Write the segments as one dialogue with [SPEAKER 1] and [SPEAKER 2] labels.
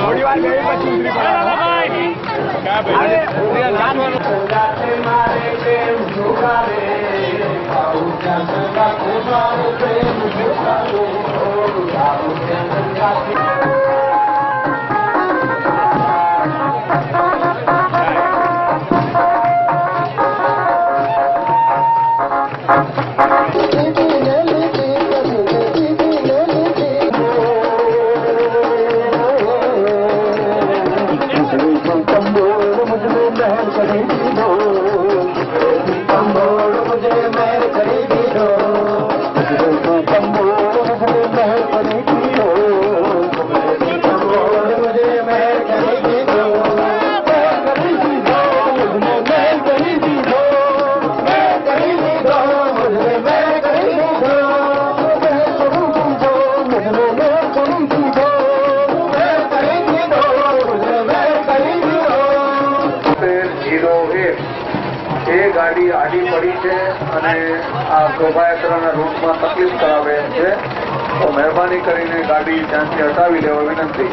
[SPEAKER 1] थोड़ी बार गई बच्ची गाड़ी आड़ी पड़ी है અને આ શોભાયાત્રાના રૂટમાં તકલીફ કરાવે એમ છે તો મહેરબાની કરીને ગાડી ત્યાંથી હટાવી લેવા વિનંતી.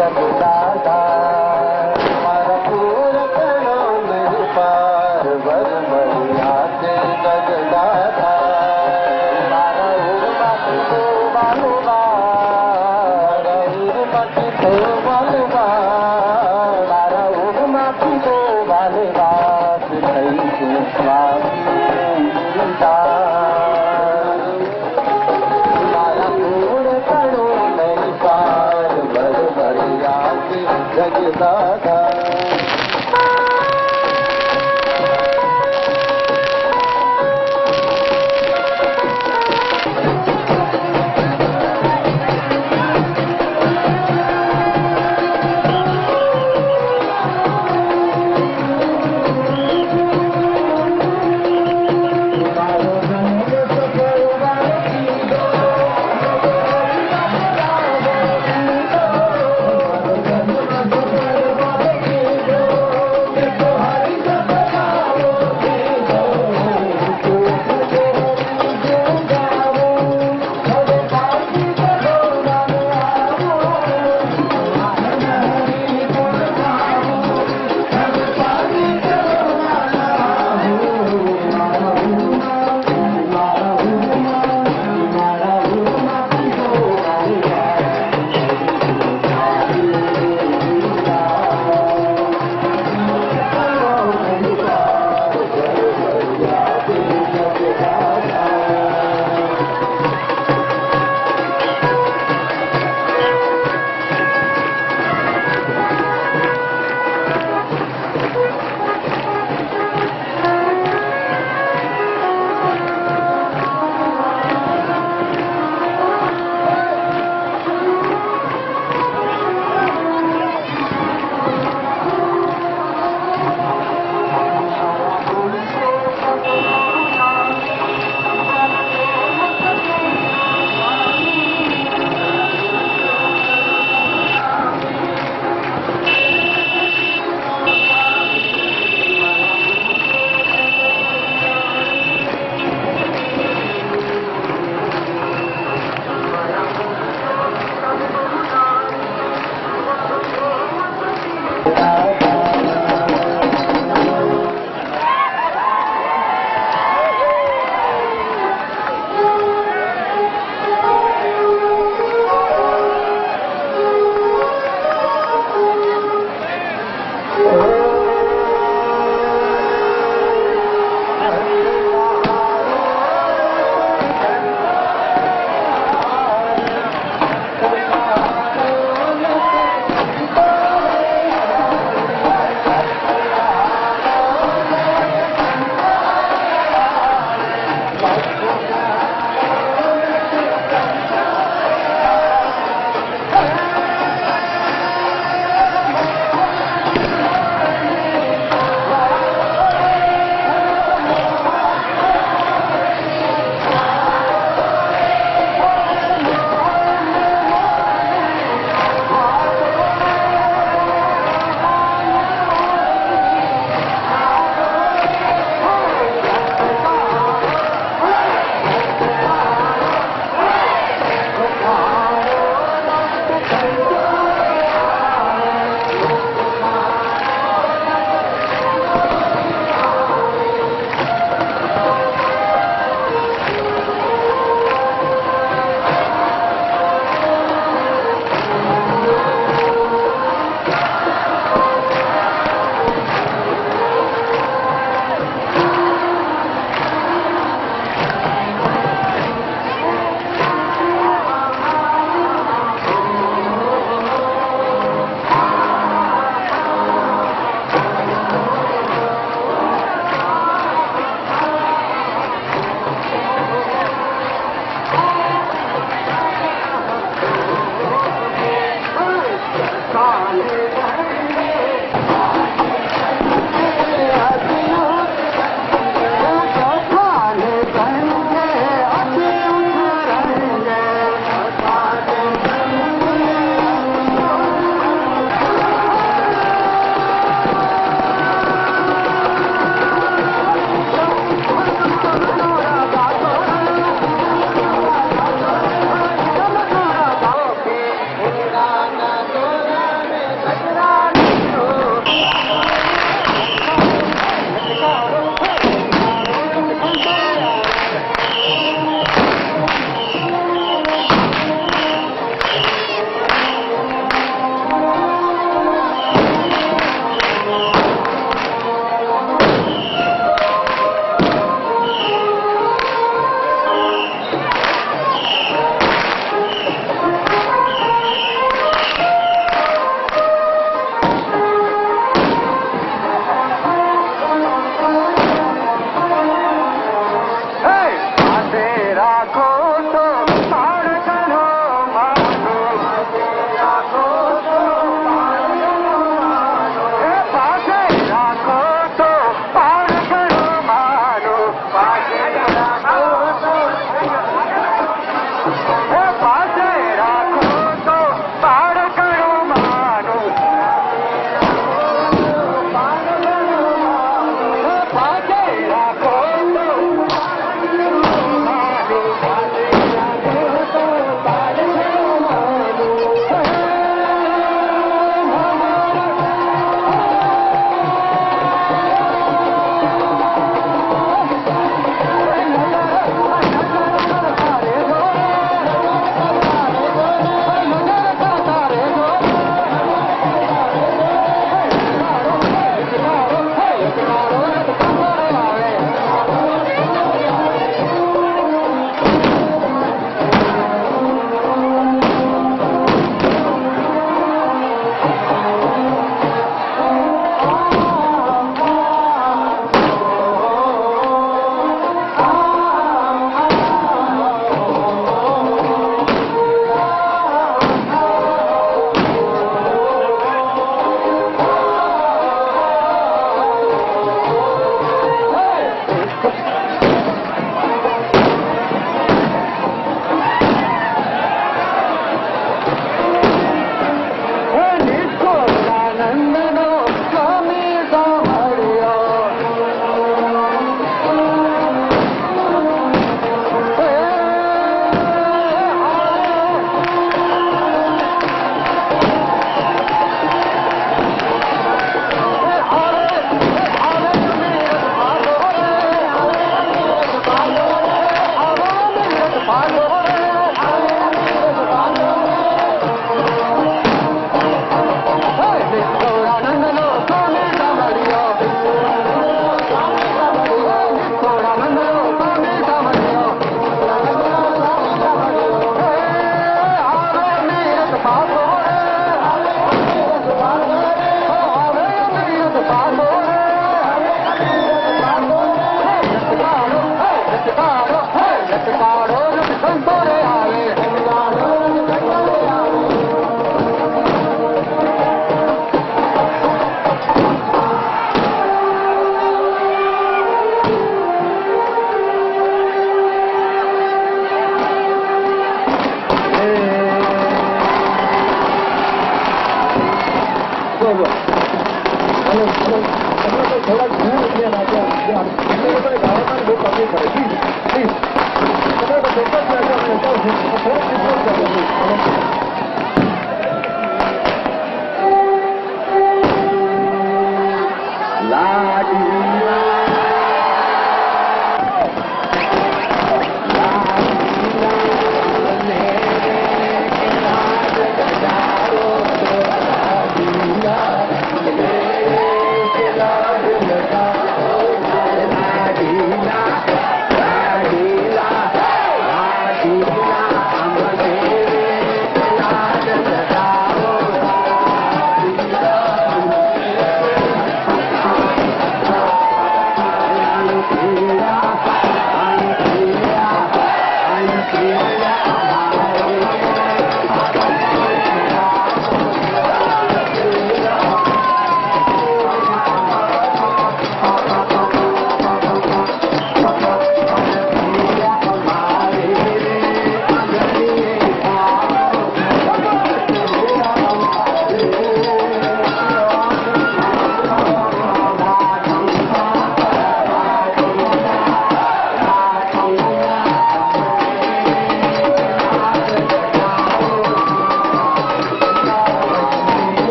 [SPEAKER 2] जगदाधा मारा पूरा करो मेरे पार वर मरिया से जगदाधा मारा उर्मति तो बालुबा उर्मति तो बालुबा मारा उर्मति तो बालुबा થઈ છે સ્વામી મારા પૂર કણો નહીં પાર બરબરિયાથી જગદાધા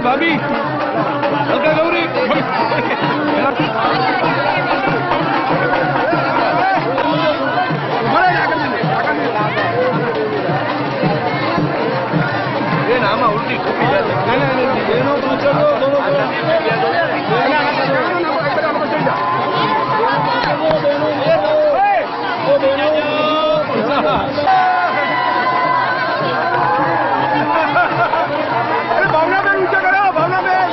[SPEAKER 3] ભાભી હલકા ગૌરી આમાં ઉલટી એનો પૂછો ભાવનાબેન ઊંચા કરો ભાવનાબેન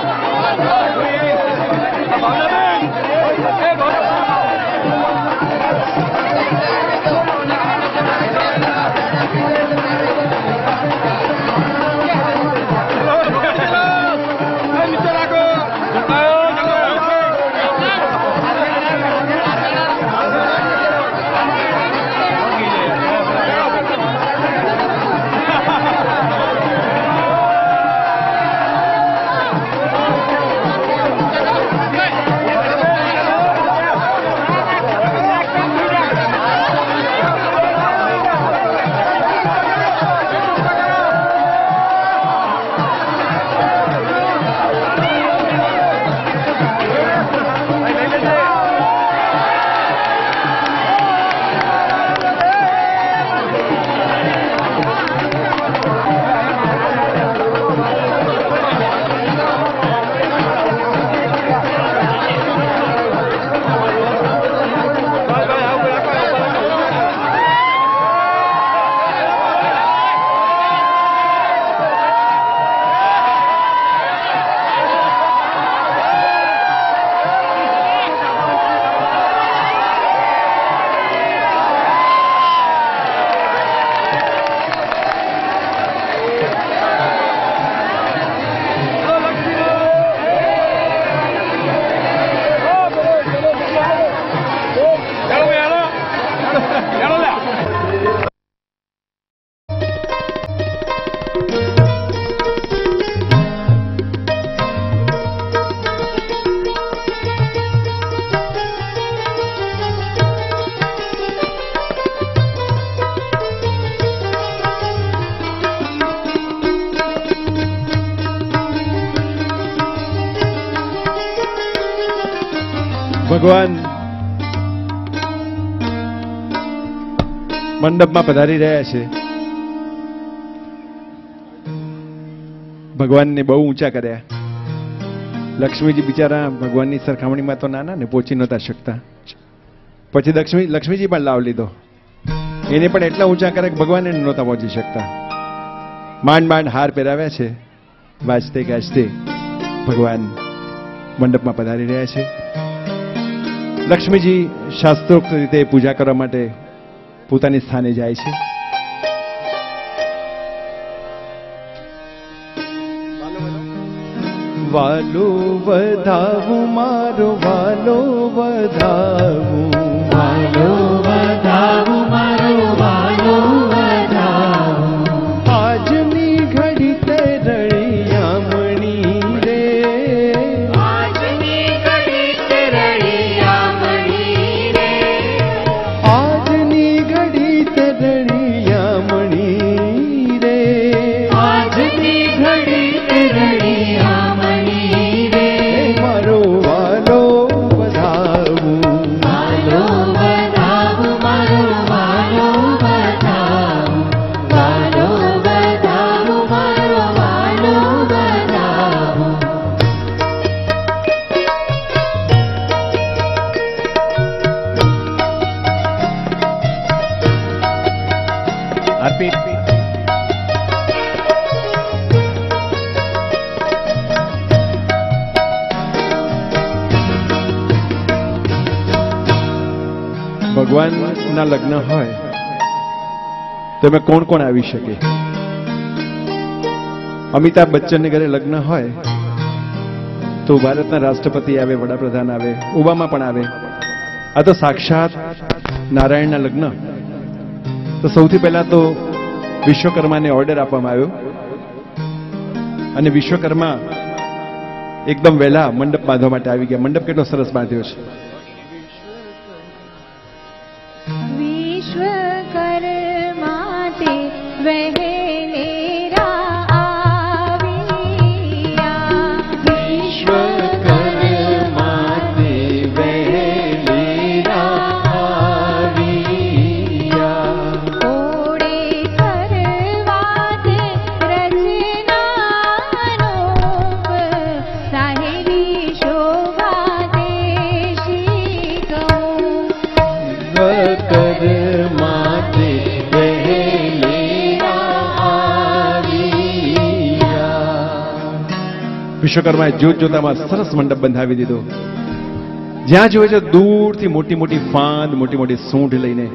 [SPEAKER 3] ભગવાન
[SPEAKER 4] મંડપમાં પધારી રહ્યા છે. ભગવાનને બહુ ઊંચા કર્યા. લક્ષ્મીજી બિચારા ભગવાનની સરખામણીમાં તો નાના ને પહોંચી નહોતા શકતા. પછી લક્ષ્મીજી પણ લાવ લીધો. એને પણ એટલા ઊંચા કર્યા કે ભગવાન એને નહોતા પહોંચી શકતા. માંડ માંડ હાર પહેરાવ્યા છે. વાજતે ગાજતે ભગવાન મંડપમાં પધારી રહ્યા છે. લક્ષ્મીજી શાસ્ત્રોક્ત રીતે પૂજા કરવા માટે પોતાની સ્થાને જાય છે. વાલો વધાવું મારો વાલો વધાવું,
[SPEAKER 2] વાલો વધાવું મારો વાલો વધાવું,
[SPEAKER 4] આજની ઘડી તે રળિયામણી રે,
[SPEAKER 2] આજની ઘડી તે રળિયામણી રે,
[SPEAKER 4] આજની ઘડી તે રળિયામણી રે,
[SPEAKER 2] આજની ઘડી તે રળિયામણી રે,
[SPEAKER 4] મારો વાલો વધાવું,
[SPEAKER 2] વાલો વધાવું મારો વાલો વધાવું, વાલો વધાવું મારો વાલો વધાવું.
[SPEAKER 4] અર્પિત ભગવાનના લગ્ન હોય તો એમાં કોણ કોણ આવી શકે? અમિતાભ બચ્ચનને ઘરે લગ્ન હોય તો ભારતના રાષ્ટ્રપતિ આવે, વડાપ્રધાન આવે, ઓબામા પણ આવે. આ તો સાક્ષાત નારાયણના લગ્ન. તો સૌથી પહેલા તો વિશ્વકર્માને ઓર્ડર આપવામાં આવ્યો અને વિશ્વકર્મા એકદમ વહેલા મંડપ બાંધવા માટે આવી ગયા. મંડપ કેટલો સરસ બાંધ્યો છે.
[SPEAKER 5] વિશ્વકર્મા તે વહેલેરા આવ્યા,
[SPEAKER 2] વિશ્વકર્મા તે વહેલેરા આવ્યા,
[SPEAKER 5] ઓળે કરવા તે રચનારૂપ, સાહેલી શોભા તે શીખવું.
[SPEAKER 2] વિશ્વકર્મા તે વહેલેરા આવ્યા.
[SPEAKER 4] વિશ્વકર્માએ જોત જોતામાં સરસ મંડપ બંધાવી દીધો. જ્યાં જોવે છે દૂરથી મોટી મોટી ફાંદ, મોટી મોટી સૂંઢ લઈને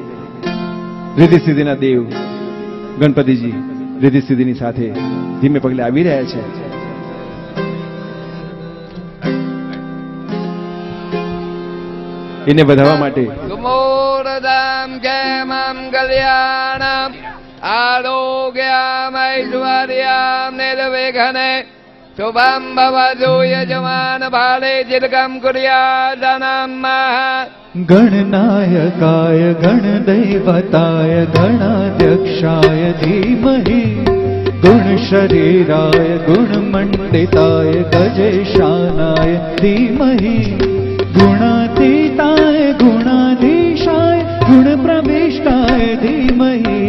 [SPEAKER 4] રિદ્ધિ સિદ્ધિના દેવ ગણપતિજી રિદ્ધિ સિદ્ધિની સાથે ધીમે પગલે આવી રહ્યા છે. એને વધાવવા માટે
[SPEAKER 3] સુમોરદામ કેમમ કલ્યાણમ આરોગ્યમૈશ્વર્યમ નિર્વિઘ્ને શુભમ ભવતુ યજમાન ભાલે દીર્ઘમ કુર્યાદનમ
[SPEAKER 2] ગણનાયકાય ગણदैवताय ગણાધ્યક્ષાય ધીમહિ ગુણશરીરાય ગુણમંડિતાય ગજેશાનાય ધીમહિ ગુણાતીતાય ગુણાધીશાય ગુણપ્રવિષ્ટાય ધીમહિ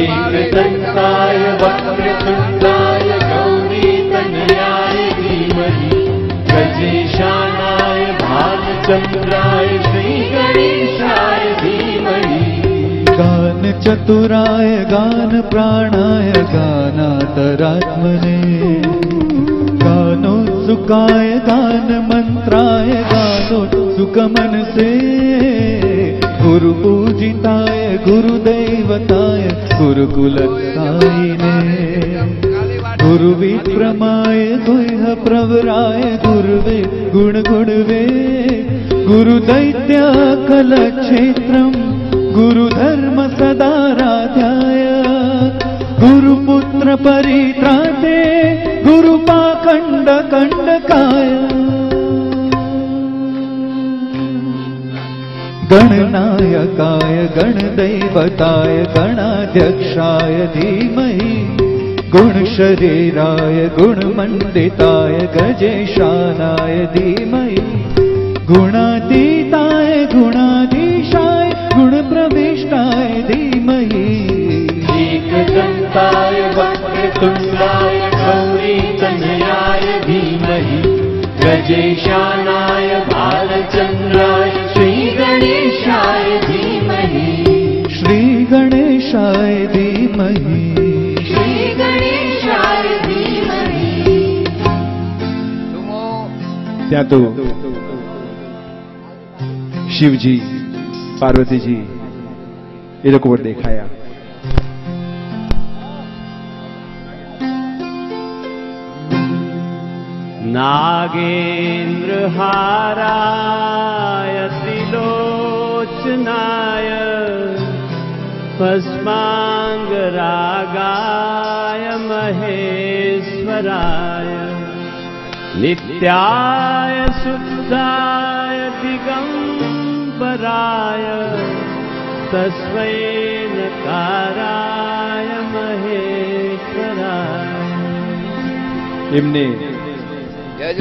[SPEAKER 2] એકદંતાય વક્રતુંડાય ગૌરીતનયાય ધીમહિ ગજેશાનાય ભાલચંદ્રાય શ્રી ગણેશાય ધીમહિ ગાન ચતુરાય ગાન પ્રાણાય ગાનાતરાત્મને गानोत्सुकाय गान मंत्राय गानोत्सुक मनसे गुरु पूजिताय गुरुदैवताय गुरुकुलसायिने गुरु विप्रमाय गुह्य प्रवराय गुरुवे गुण गुणवे गुरु दैत्य कल क्षेत्रम गुरु धर्म सदाराध्याय गुरुपुत्र परित्राते गुरुपाखंड कंडकाय गणनायकाय गणदैवताय गणाध्यक्षाय धीमहि गुणशरीराय गुणमंडिताय गजेशानाय धीमहि गुणातीताय गुणाधीशाय गुणप्रविष्टाय धीमहि
[SPEAKER 6] वक्रतुण्डाय गौरीतनयाय धीमहि गजेशानाय बालचन्द्राय श्रीगणेशाय धीमहि
[SPEAKER 2] श्रीगणेशाय धीमहि
[SPEAKER 5] श्रीगणेशाय धीमहि
[SPEAKER 4] ત્યાં તો શિવજી પાર્વતીજી એ લોકો પર દેખાયા.
[SPEAKER 6] नागेन्द्रहाराय त्रिलोचनाय भस्माङ्गरागाय महेश्वराय नित्याय शुद्धाय दिगम्बराय तस्मै नकाराय महेश्वराय.
[SPEAKER 4] એમને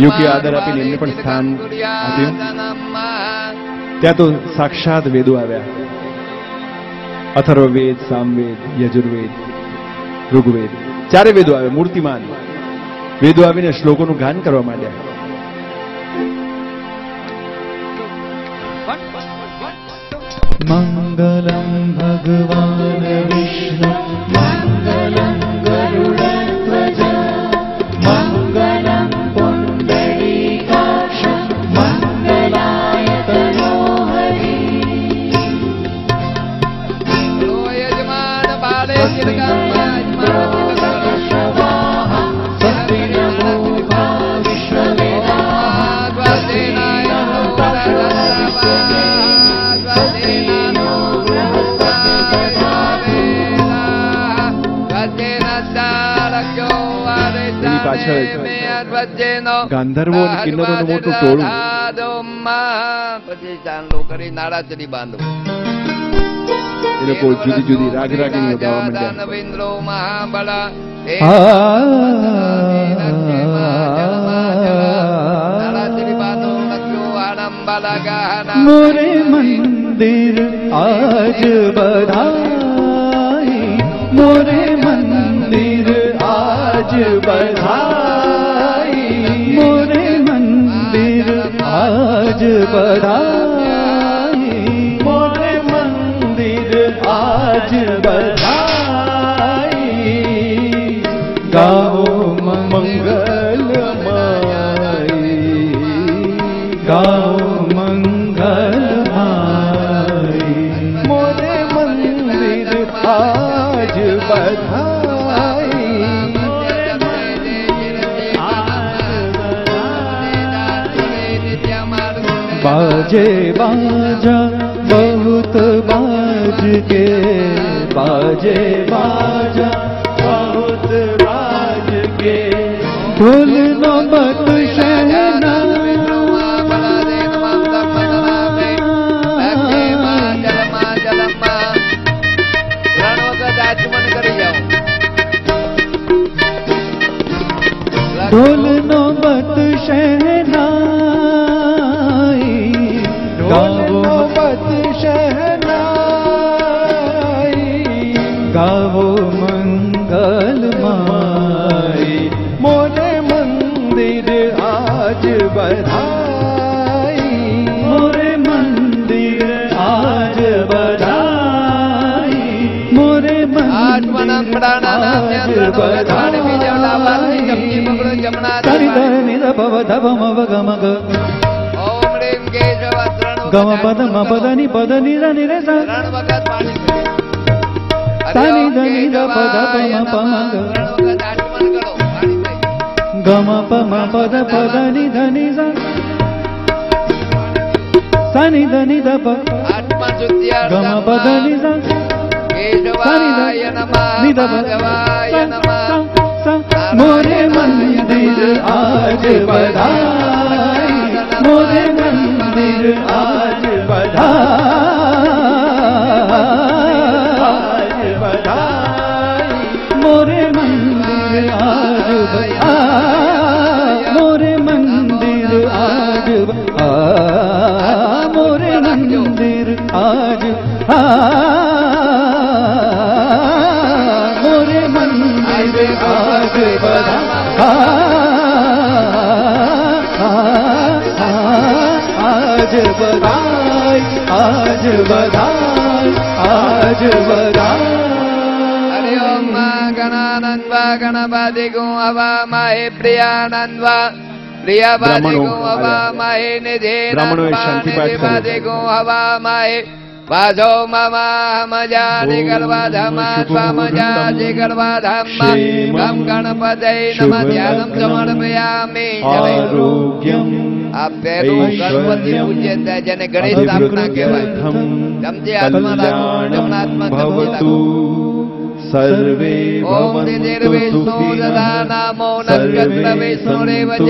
[SPEAKER 4] યોગ્ય આદર આપીને એમને પણ સ્થાન આપ્યું. ત્યાં તો સાક્ષાત વેદો આવ્યા. અથર્વવેદ, સામવેદ, યજુર્વેદ, ઋગ્વેદ, ચારે વેદો આવ્યા. મૂર્તિમાન વેદો આવીને શ્લોકોનું ગાન કરવા માંડ્યા.
[SPEAKER 2] મંગલમ ભગવાન વિષ્ણુ મંગલમ ગરુડધ્વજ મંગલમ પુંડરીકાક્ષ મંગલાય તનોહરિ.
[SPEAKER 3] યજમાન બાલે
[SPEAKER 4] ગાંધર્વો અને કિન્નરોનું મોટું ટોળું.
[SPEAKER 3] પછી ચાંદલો કરી નાળાચરી બાંધો.
[SPEAKER 4] એ લોકો જુદી જુદી રાગ રાગીણીઓ ગાવા માંડ્યા.
[SPEAKER 3] નવેન્દ્રો મહાબળા નાળાચરી બાંધો લખ્યો આડંબાલા ગાના.
[SPEAKER 2] મોરે મંદિર આજ બધાઈ મોરે મંદિર આજ બધાઈ મોરે મંદિર આજ બધાઈ મોરે મંદિર આજ બધાઈ. ગાઓ મંગલમાઈ ગાઓ મંગલમાઈ મોરે મંદિર આજ બધાઈ. बाजे बाजा बहुत बाज के बाजे बाजा बहुत बाज के ढोल नौबत शहना ढोल नौबत शहनाई गावो नौबत शहनाई गावो मंगलमाई मोरे मंदिर आज बधाई मोरे मंदिर आज बधाई मोरे मंदिर आज बधाई. पव धव मव गम ग गम पद म पद नि रे सा नि ध पद प म प म ग गम प म पद नि ध नि सा नि ध प गम पद नि सा नि ध मोरे मंदिर आज बधाई मोरे मंदिर आज बधाई बधाई मोरे मंदिर आज बधाई मोरे मंदिर आज मोरे मंदिर आज मोरे मंदिर आज આજ બધાય આજ બધાય આજ બધાય
[SPEAKER 3] હરિ ઓમ ગણાનંદવા ગણપતિ ગો હવામહે પ્રિયાનંદવા પ્રિયપતિ ગો હવામહે નિધે
[SPEAKER 4] બ્રાહ્મણોએ શાંતિપાઠ કર્યો.
[SPEAKER 3] નિધિપતિ ગો હવામહે વાજો મમામજાનિ ગર્વાધમા સ્વામજાનિ ગર્વાધમા ગમ ગણપતય નમઃ ધ્યાનમ સમર્પયામિ.
[SPEAKER 4] આરોગ્યમ
[SPEAKER 3] આ પહેલું ગણપતિ પૂજ્ય થાય જેને ગણેશ સ્થાપના કહેવાય. જમતી આત્મા રાખો, જમનાત્મા
[SPEAKER 4] ભવતુ સર્વે
[SPEAKER 3] ઓમ નિર્વિષ્ણુ દદા નામો નક્ષત્ર વિષ્ણુરેવ ચ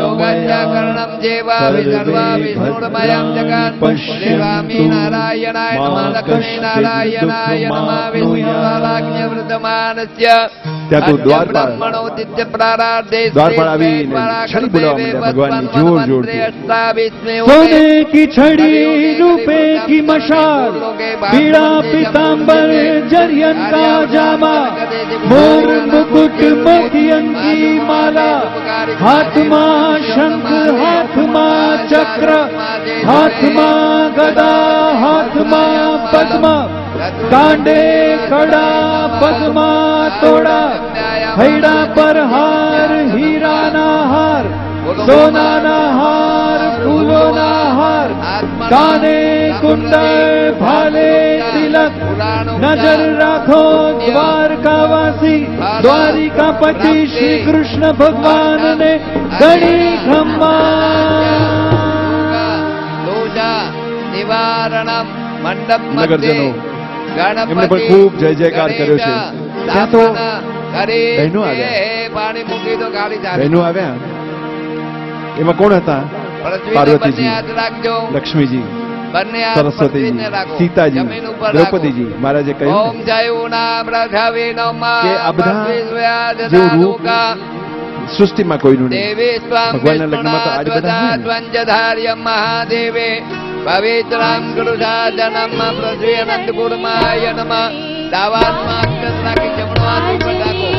[SPEAKER 3] યોગસ્ય કર્ણમ જેવા વિસર્વા વિષ્ણુર્મયં જગત દેવામિ નારાયણાય નમઃ લક્ષ્મી નારાયણાય નમઃ વિષ્ણુવાલાજ્ઞ વૃદ્ધમાનસ્ય
[SPEAKER 4] ત્યાં તો દ્વારપાળ
[SPEAKER 3] દ્વારપાળ
[SPEAKER 4] આવીને છડી બોલાવવા માંડ્યા ભગવાનની જોર જોરથી.
[SPEAKER 2] सोने की छड़ी रूपे की मशाल पीड़ा पीताम्बर जरियन का जामा मोर मुकुट मोतियन की माला हाथમાં शंख हाथમાં चक्र हाथમાં गदा हाथમાં पद्म कांडे कड़ा पगમાં तोड़ा હૈડા પર હાર હીરાના હાર સોનાના હાર ફૂલોના હાર કાને કુંડળ ભાલે તિલક નજર રાખો દ્વારકાવાસી દ્વારિકાપતિ શ્રી કૃષ્ણ ભગવાનને ગણી
[SPEAKER 3] નિવારણમ મંડપ
[SPEAKER 4] નગરજનો એમને પણ ખૂબ જય જયકાર કર્યો છે. ત્યાં તો બહેનો આવ્યા.
[SPEAKER 3] પાણી મૂકી તો ગાડી
[SPEAKER 4] બહેનો આવ્યા. એમાં કોણ હતા? પાર્વતીજી, લક્ષ્મીજી, સરસ્વતીજી, સીતાજી, દ્રૌપદીજી. મહારાજે કહ્યું કે આ બધા જેવું રૂપ સૃષ્ટિમાં કોઈનું નહીં. ભગવાનના લગ્નમાં તો આજ બધા હોય ને.
[SPEAKER 3] મહાદેવે પવિત્રામ ગુરુસાધનમ પૃથ્વી અનંત ગુરુમાય નમઃ. દાવાત્મા અક્ષત રાખી જમણો હાથ ઉપર રાખો.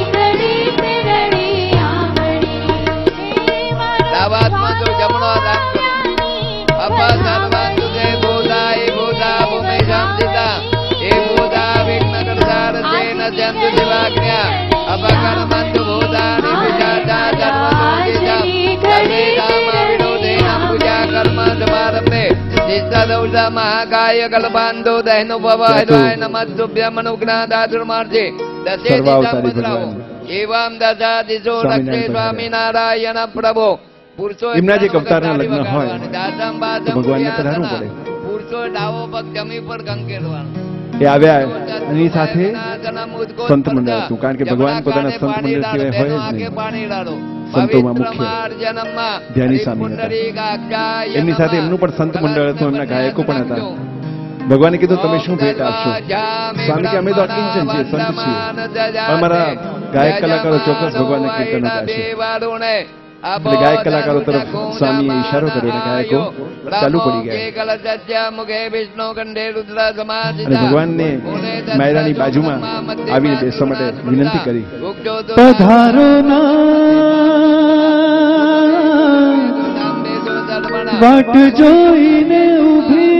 [SPEAKER 3] દાવાત્મા તો જમણો હાથ કરો. અપા સર્વાંતુ તે ભૂતાય ભૂતા ભૂમિ શાંતિતા એ ભૂતા વિઘ્નકર્તા રચેન જંતુ દેવાજ્ઞા અપકર્મંતુ ભૂતાનિ વિજાતા ધર્મસંગીતા સર્વે કામ વિરોધેન પૂજા કર્મ સમારંભે નિષ્ઠાદૌષા મહાકાય કલ્પાંતો દહેનો ભવાય નમસ્તુભ્યમ અનુજ્ઞાદાતુર્માર્જે દશે દિશામુદ્રાઓ એવમ દશાદિશો લક્ષ્મી સ્વામિનારાયણ પ્રભો. પુરુષો
[SPEAKER 4] એમના જે અવતારના લગ્ન હોય તો ભગવાનને પધારવું પડે.
[SPEAKER 3] પુરુષો ડાવો પગ જમી પર કંકેરવાનો.
[SPEAKER 4] એ આવ્યા એની સાથે સંત મંડળ હતું. કારણ કે ભગવાન પોતાના સંત મંડળ સિવાય હોય જ નહીં. સંતોમાં મુખ્ય ધ્યાની સ્વામી હતા. એમની સાથે એમનું પણ સંત મંડળ હતું. એમના ગાયકો પણ હતા. ભગવાને કીધું તમે શું ભેટ આપશો? સ્વામી કે અમે તો અકિંચન છીએ, સંત છીએ, પણ અમારા ગાયક કલાકારો ચોક્કસ ભગવાનના કીર્તનો ગાશે. એટલે ગાયક કલાકારો તરફ સ્વામીએ ઈશારો કર્યો અને ગાયકો ચાલુ પડી ગયા. અને ભગવાનને માયરાની બાજુમાં આવીને બેસવા માટે વિનંતી કરી.
[SPEAKER 2] પધારો ના વાટ જોઈને ઊભી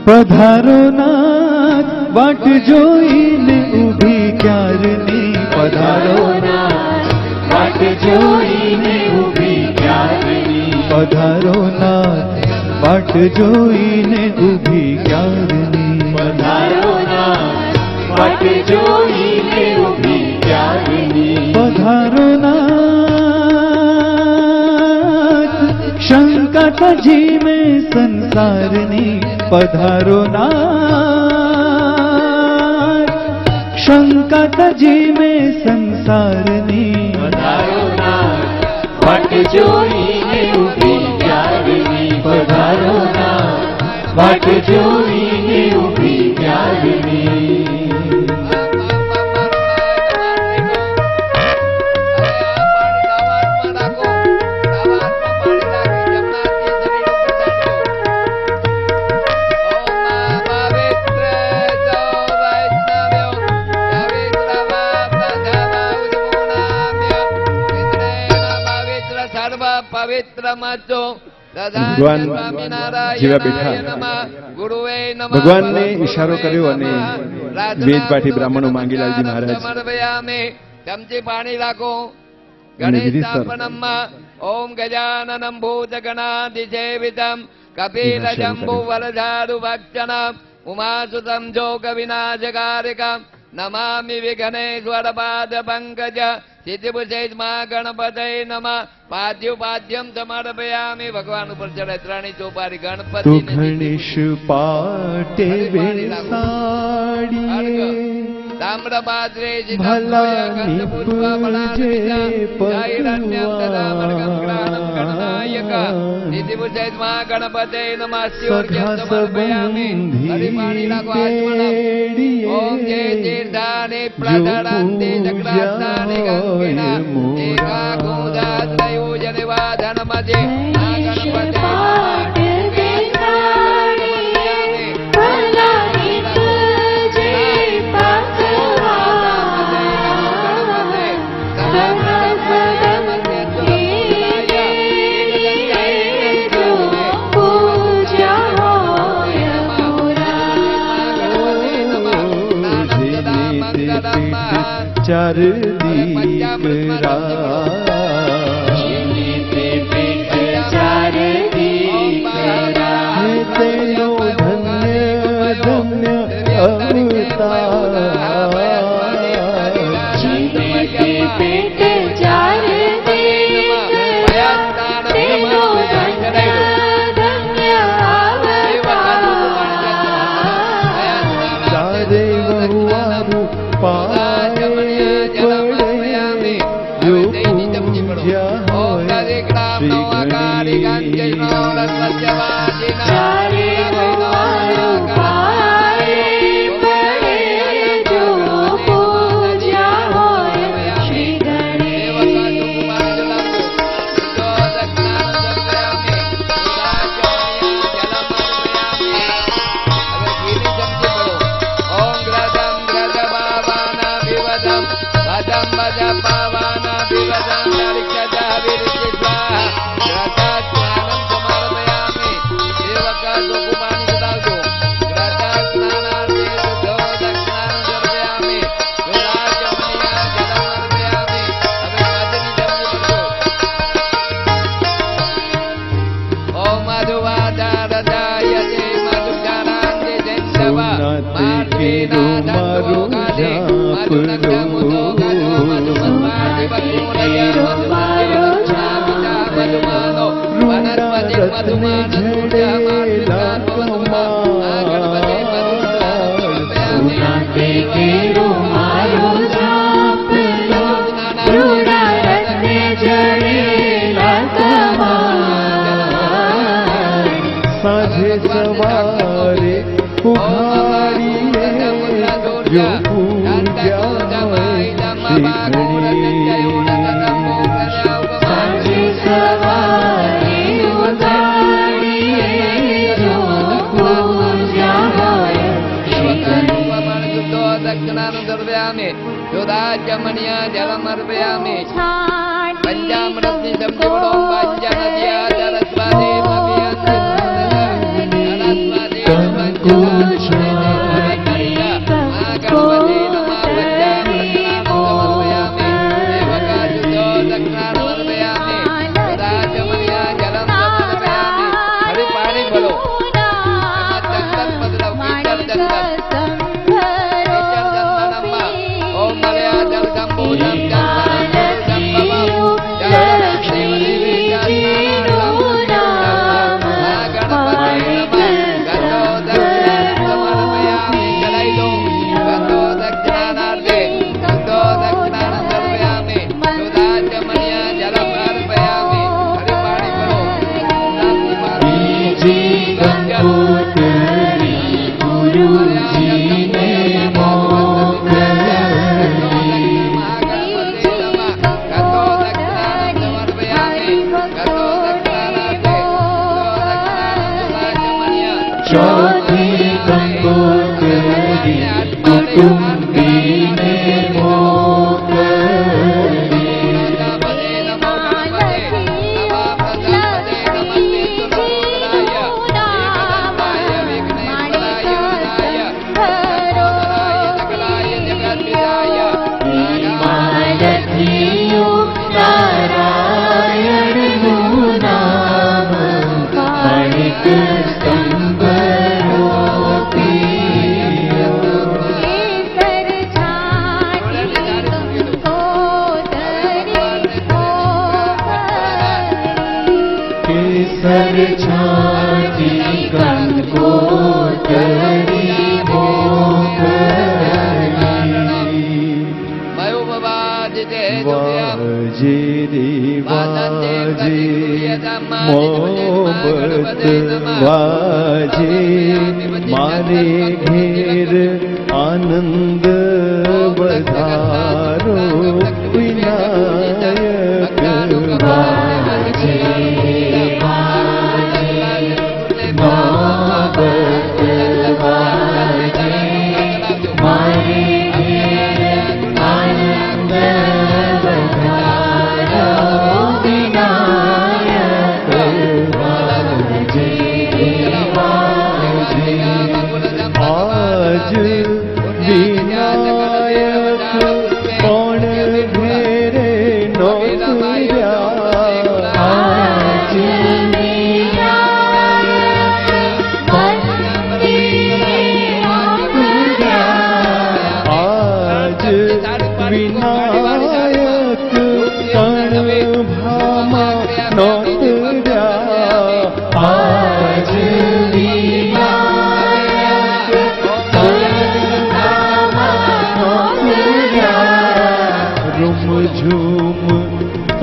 [SPEAKER 2] પધારો નાથ વાટ જોઈને ઊભી ક્યારની પધારો નાથ વાટ જોઈને ઊભી ક્યારની પધારો નાથ વાટ જોઈને ઊભી ક્યારની પધારો નાથ વાટ જોઈને ઊભી ક્યારની પધારો નાથ શંકા તજી મેં સંસારની પધારો નાથ શંકા તજી મેં સંસારની પધારો નાથ વાટ જોઈને ઊભી ક્યારની પધારો નાથ વાટ જોઈને ઊભી ક્યારની
[SPEAKER 3] પવિત્રમસ્તુ
[SPEAKER 4] ભગવાન જેવા બેઠા ભગવાનને ઈશારો કર્યો અને વેદપાઠી બ્રાહ્મણો માંગીલાલજી મહારાજ
[SPEAKER 3] ચમચી પાણી રાખો.
[SPEAKER 4] અને વિધિ સર.
[SPEAKER 3] ગણેશાપનમ્માં ઓમ ગજાનનમ ભૂતગણાધિસેવિતમ કપિલ જંબુ વરધારુ ભક્ષણમ ઉમાસુતમ જોગ વિનાશકારિકમ નમામિ વિઘ્નેશ્વર પાદ પંકજ સિદ્ધિભુષેષ્મા ગણપતય નમઃ. પાદ્યુપાદ્યમ સમર્પયામિ. ભગવાન ઉપર ચડે ત્રણેય ચોપારી
[SPEAKER 2] તું
[SPEAKER 3] ગણપતિ
[SPEAKER 2] ગણેશ પાટે બેસાડીએ
[SPEAKER 3] તામ્રપાત્રે
[SPEAKER 2] ભલાની પૂજે
[SPEAKER 3] સિદ્ધિભુષેષ્મા ગણપતય નમઃ.
[SPEAKER 2] સખા સંબંધી તેડીએ
[SPEAKER 3] ઓમ જય તીર્થાની પ્રધરંતિ ચક્રાસનાની ગંગેના એકા ગોદાત્રયોજને વાધનમજે આ ગણપતે
[SPEAKER 2] ચાર દીકરા તેનો ધન્ય ધન્ય ચારે વહુવારું પાય પડે જો પૂજ્યા હોય શ્રી સાંજે સવારે ઉઘાડીએ જો પૂજ્યા હોય
[SPEAKER 5] સાંજે સવારે ઉઘાડીએ જો પૂજ્યા હોય
[SPEAKER 3] દક્ષિણાનું દર્શયામિ. જોદાચમણ્યા જલમ અર્પયામિ. પંચામૃતની સમજીવડો પંચનદ્યા સરસ્વતી
[SPEAKER 6] केसर छाती कंकोतरी
[SPEAKER 2] વાજરી વાજે મોહબ્બત વાજે મારે ઘેર આનંદ વધારો વિનાયક વાજે મોહબ્બત વાજે મારે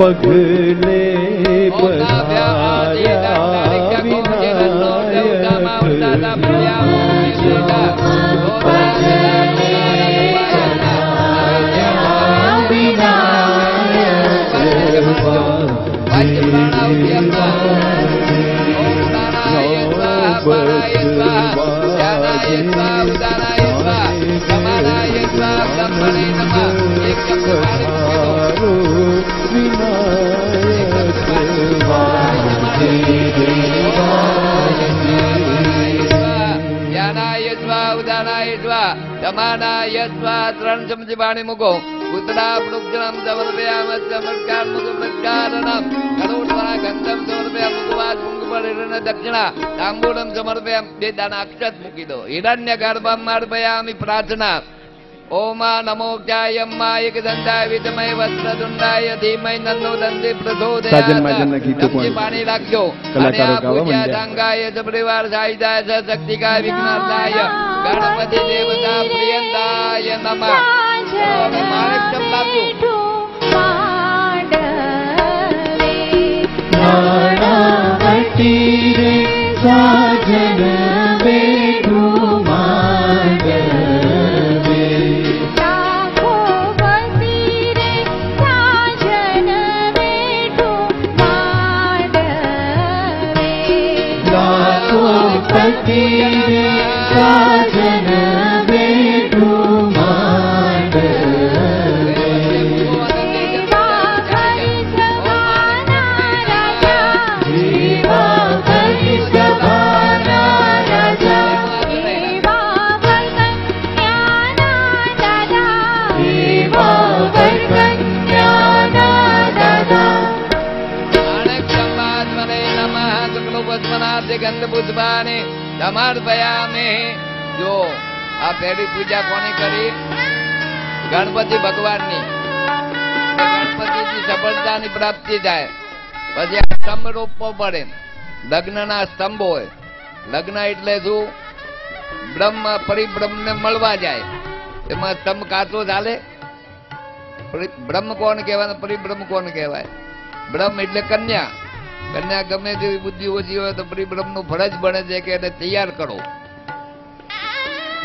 [SPEAKER 2] પગલે પધાર્યા
[SPEAKER 3] ત્રણ ચમચી પાણી મૂકો ઉતરા વૃક્ષમ સમર્પયામ ચમત્કાર મુખપ્રત્કારણમ કરોડવા ગંધમ સમર્પયામ મુખવાદ મુખપરિણ દક્ષિણા તાંબૂલમ સમર્પયામ બે દાના અક્ષત મૂકી દો હિરણ્ય ગર્ભમ અર્પયામિ પ્રાર્થના ઓમા નમોક્ષાયમ્મા એક દંડાય વિદ્મય વસ્ત્રદુંડાય ધીમય નન્નો દંડે પ્રચોદયાત પાણી રાખજો ગંગાય પરિવાર સાહિદાય શક્તિકાય વિઘ્નાર્થાય ગણપતિ દેવતા પ્રિયંતાય નમઃ માણેક ચંપલાજો
[SPEAKER 6] નાણાવટી રે સાજન બેઠું માંડવે
[SPEAKER 5] લાખો વતી રે સાજન બેઠું માંડવે
[SPEAKER 6] લાખો પતિ રે સાજન બેઠું માંડવે
[SPEAKER 3] ગંધ પુષ્પાને સમર્પયામે. જો આ પહેલી પૂજા કોની કરી? ગણપતિ ભગવાનની. ગણપતિની સફળતાની પ્રાપ્તિ થાય પછી આ સ્તંભ રોપવો પડે. લગ્નના સ્તંભ હોય. લગ્ન એટલે શું? બ્રહ્મ પરિબ્રહ્મને મળવા જાય એમાં સ્તંભ કાચો ચાલે? બ્રહ્મ કોણ કહેવાય? પરિબ્રહ્મ કોણ કહેવાય? બ્રહ્મ એટલે કન્યા. કન્યા ગમે તેવી બુદ્ધિ ઓછી હોય તો પરિબ્રહ્મ નું ફળ જ બને છે કે એને તૈયાર કરો.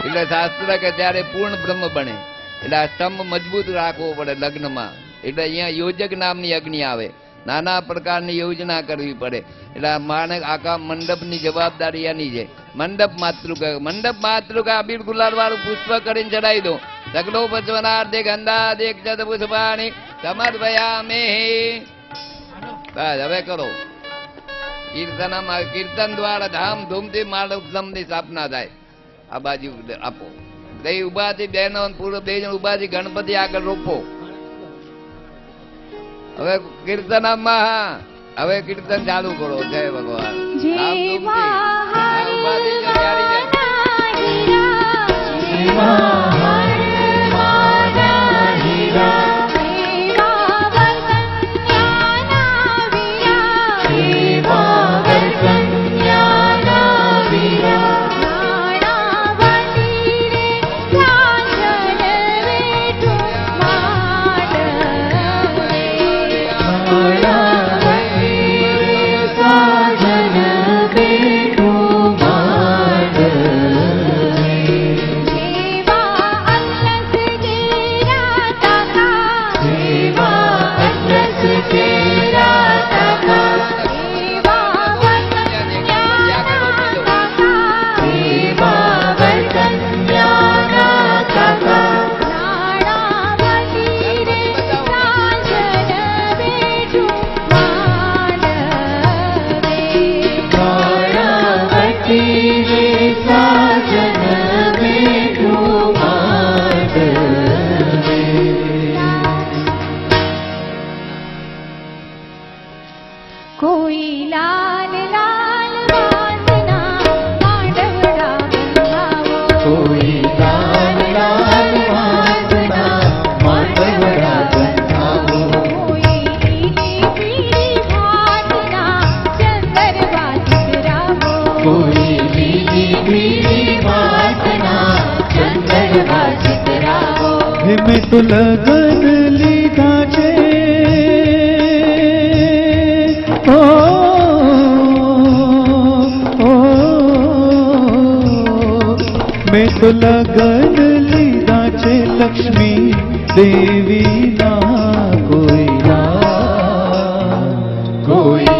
[SPEAKER 3] એટલે શાસ્ત્ર કે ત્યારે પૂર્ણ બ્રહ્મ બને. એટલે આ સ્તંભ મજબૂત રાખવો પડે લગ્નમાં. એટલે અહીંયા યોજક નામની અગ્નિ આવે. નાના પ્રકારની યોજના કરવી પડે. એટલે માણસ આખા મંડપની જવાબદારી એની છે. મંડપ માતૃકા. મંડપ માતૃકા અબીર ગુલાલ વાળું પુષ્પ કરીને ચડાવી દો. સગલો પચવનાર્થે ગંધાદે ક્ષત પુષ્પાણી સમર્પયામે. બસ હવે કરો. કીર્તન દ્વારા ધામધૂમથી માનવની સ્થાપના થાય. આ બાજુ આપો. બે ઉભાથી બહેનો પૂરો 2 જણ ઉભાથી ગણપતિ આગળ રોપો. હવે કીર્તનમાં હવે કીર્તન ચાલુ કરો. જય ભગવાન.
[SPEAKER 5] જે
[SPEAKER 2] में तो लगन लीधा छे ओ मैं तो लगन लीधा छे लक्ष्मी देवी ना कोई ना कोई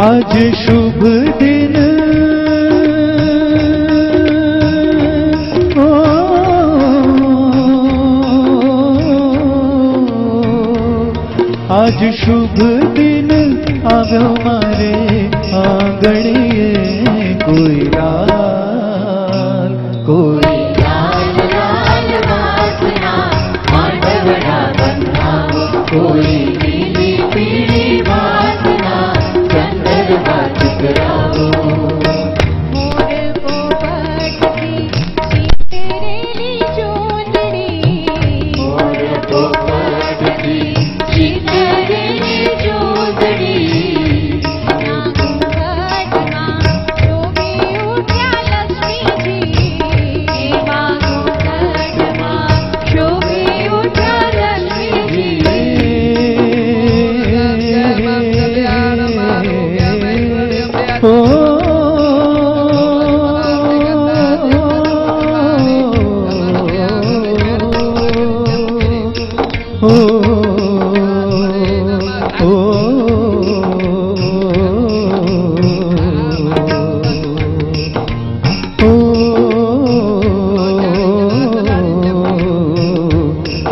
[SPEAKER 2] आज शुभ दिन ओ आज शुभ दिन આવ્યો મારે આંગણીએ કોઈ લાલ કોઈ લાલ લાલ વાસના માંડવડા બંધાવો કોઈ લીલી પીળી વાસના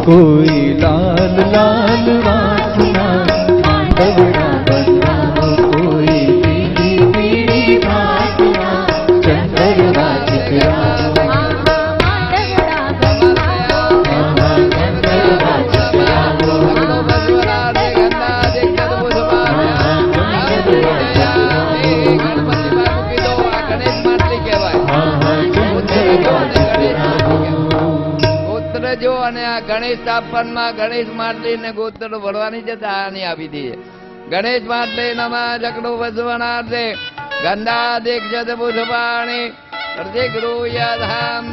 [SPEAKER 2] कोई लाल लाल वासना मांडवड़ा बनाओ कोई पीली पीली वासना चंदरवा चितराओ मांडवड़ा बनाओ चंदरवा चितराओ
[SPEAKER 3] જો અને આ ગણેશ સ્થાપનમાં ગણેશ માટલી ને ગોત્ર ભરવાની છે આની આપી દઈએ ગણેશ માટલી નમઃ જકડો વસવનાર્થે ગંધા દીક્ષત પુષ્પાણી પ્રતિગૃહ્યધામ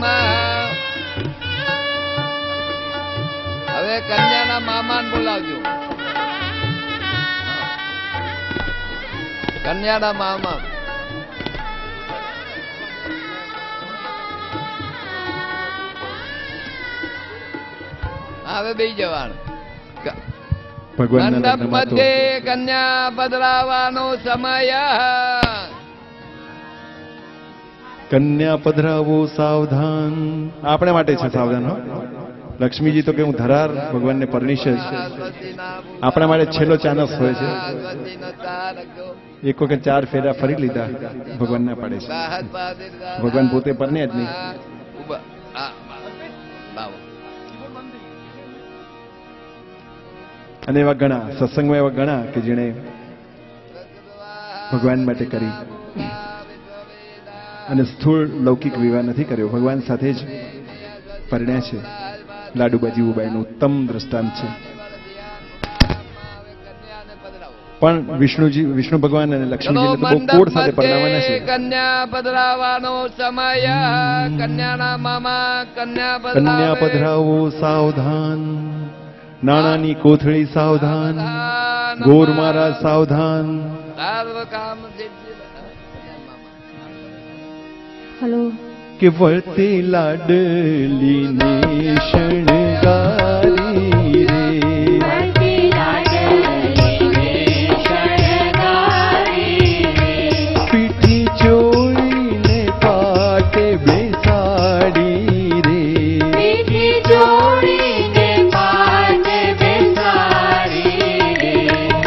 [SPEAKER 3] હવે કન્યાના મામાને બોલાવજો કન્યાના મામા હવે બેસી જવાનું.
[SPEAKER 4] ભગવાનના
[SPEAKER 3] મંડપ
[SPEAKER 4] લગ્નમાં તો
[SPEAKER 3] મધ્યે કન્યા પધરાવાનો સમય.
[SPEAKER 4] કન્યા પધરાવો સાવધાન. આપણા માટે છે સાવધાન. હો, લક્ષ્મીજી તો કે હું ધરાર ભગવાનને પરણીશ જ. આપણા માટે છેલ્લો ચાન્સ હોય છે. એક વખત 4 ફેરા ફરી લીધા ભગવાન ના પાડે છે. ભગવાન પોતે પરણે જ નહીં. અને એવા ઘણા સત્સંગમાં એવા ઘણા કે જેણે ભગવાન માટે કરી અને સ્થૂળ લૌકિક વિવાહ નથી કર્યો, ભગવાન સાથે જ પરણ્યા છે. લાડુબા જીવુબાઈનું ઉત્તમ દ્રષ્ટાંત છે. પણ વિષ્ણુ ભગવાન અને લક્ષ્મીજીને તો બહુ કોડ સાથે પરણાવવાના છે.
[SPEAKER 3] કન્યા પધરાવાનો સમય. કન્યાના મામા
[SPEAKER 4] કન્યા પધરાવો સાવધાન. નાણાની કોથળી સાવધાન. ગોરમારા સાવધાન.
[SPEAKER 5] હલો.
[SPEAKER 2] કે વળતે લાડલીને શણગારી રે, પીઠી ચોળીને પાટે બેસાડી રે,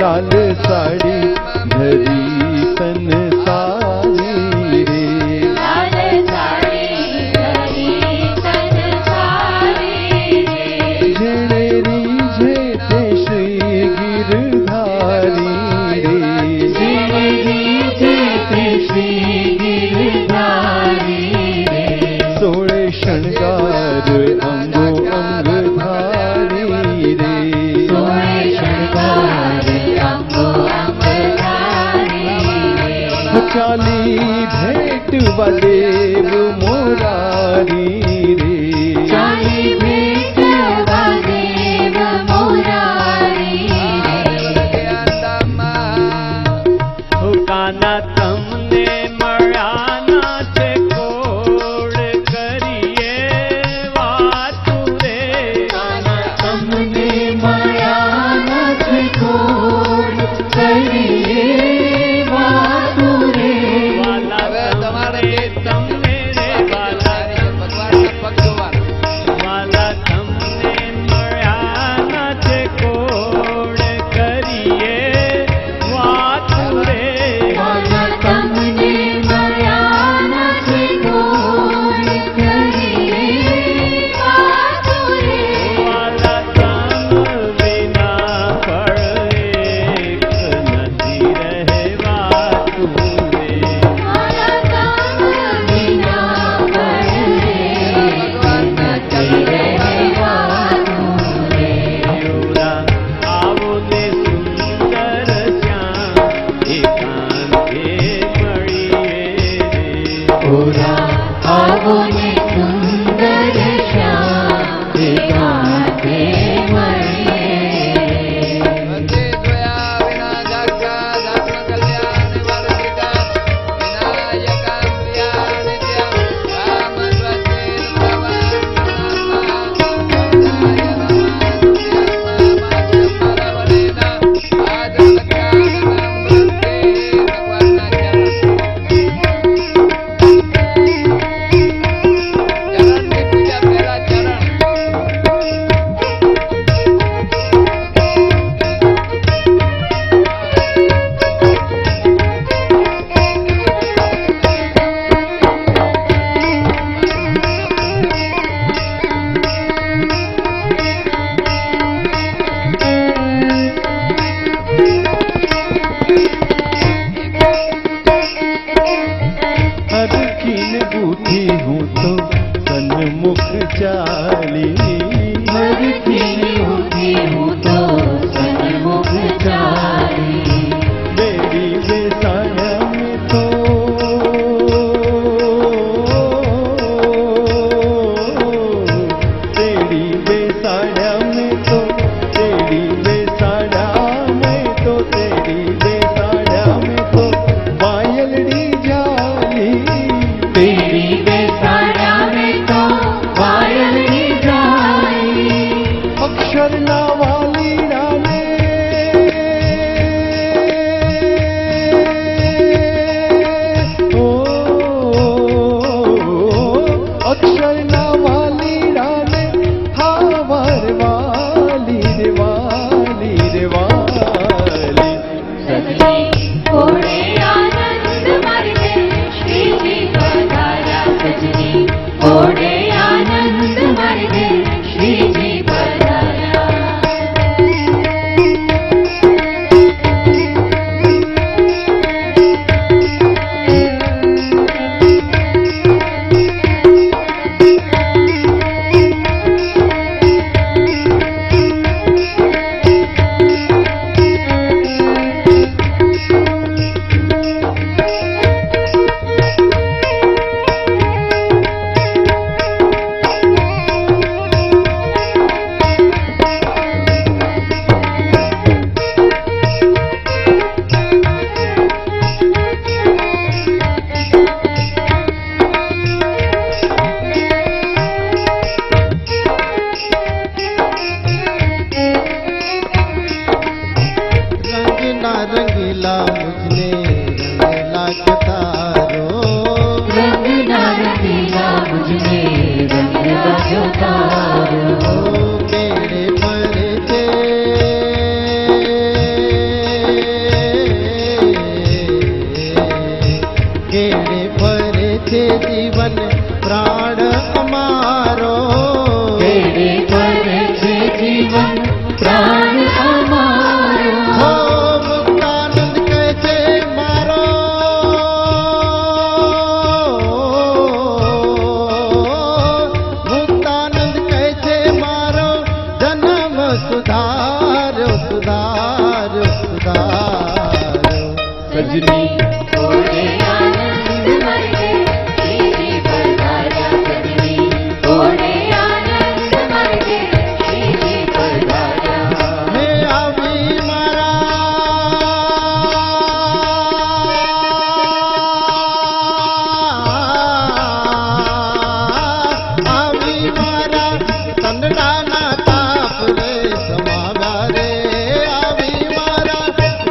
[SPEAKER 2] લાલ સાડી ધરી તન સારી રે, જેણે રીઝે તે શ્રી ગિરધારી રે, સોળે શણગાર અંગો અંગ ધારી રે, ચાલી ભેટ વદેવ મોરારી રે,
[SPEAKER 6] કાના તમને મળ્યાના છે કોડ કરીએ વાતુ રે,
[SPEAKER 2] તમને મળ્યા નથી કોડ કરીએ વાતુ રે,
[SPEAKER 3] હવે તમારે
[SPEAKER 6] તમને રે
[SPEAKER 3] ભગવાનના પગ જોવાના.
[SPEAKER 6] વાલા તમને મળ્યાના છે કોડ કરીએ વાતુ રે,
[SPEAKER 2] તમને મળ્યા નથી કોડ કરીએ વાતુ રે,
[SPEAKER 6] વાલા તમ વિના ફળ એક નથી રહેવાતું રે, યોરા આવો ને સુંદર શ્યામ એકાંતે મળીએ રે,
[SPEAKER 2] ઓરા આવો ને સુંદર શ્યામ એકાંતે મળીએ,
[SPEAKER 3] વંદે ત્વયા વિના જાગતા ધર્મ કલ્યાણ વર્ધિતા વિનાયકાં પ્રિયા નિત્યં રામ ધ્વજેન ચરણની પૂજા પહેલા ચરણ.
[SPEAKER 2] અદકીને બૂથી હું તો સન્મુખ ચાલી, અદકીને બૂથી હું તો સન્મુખ ચાલી, બેડી બેસાડ્યા મેં તો તેડી બેસાડ્યા મેં તો, તેડી બેસાડ્યા મેં તો, તેડી બેસાડ્યા મેં તો, પાયલડી જાલી, તેડી બેસાડ્યા મેં તો, પાયલડી જાલી. वाली राने हावर वाली रे वाली रे वाली
[SPEAKER 5] सजनी घोड़े आनंद मरते श्री जी पधारा सजनी घोड़े आनंद मरते श्री जी पधारा
[SPEAKER 2] रंगला मुझने रंगला के तारो
[SPEAKER 5] रंग नारंगीला मुझे रंगला जो तारो
[SPEAKER 2] मेरे परिचे केड़े परिचे जीवन प्राण अमारो
[SPEAKER 5] तेरे पर छे जीवन प्राण हमारो
[SPEAKER 2] हो मुक्तानंद कैसे मारो मुक्तानंद कैसे मारो जन्म सुधारो सुधारो सुधारो
[SPEAKER 5] सजनी घोड़े आनंद मरते श्री जी पधारा सजनी घोड़े आनंद मरते श्री जी पधारा
[SPEAKER 2] मैं अभी मारा अभी मारा तंडाना ताप रे समागा रे अभी मारा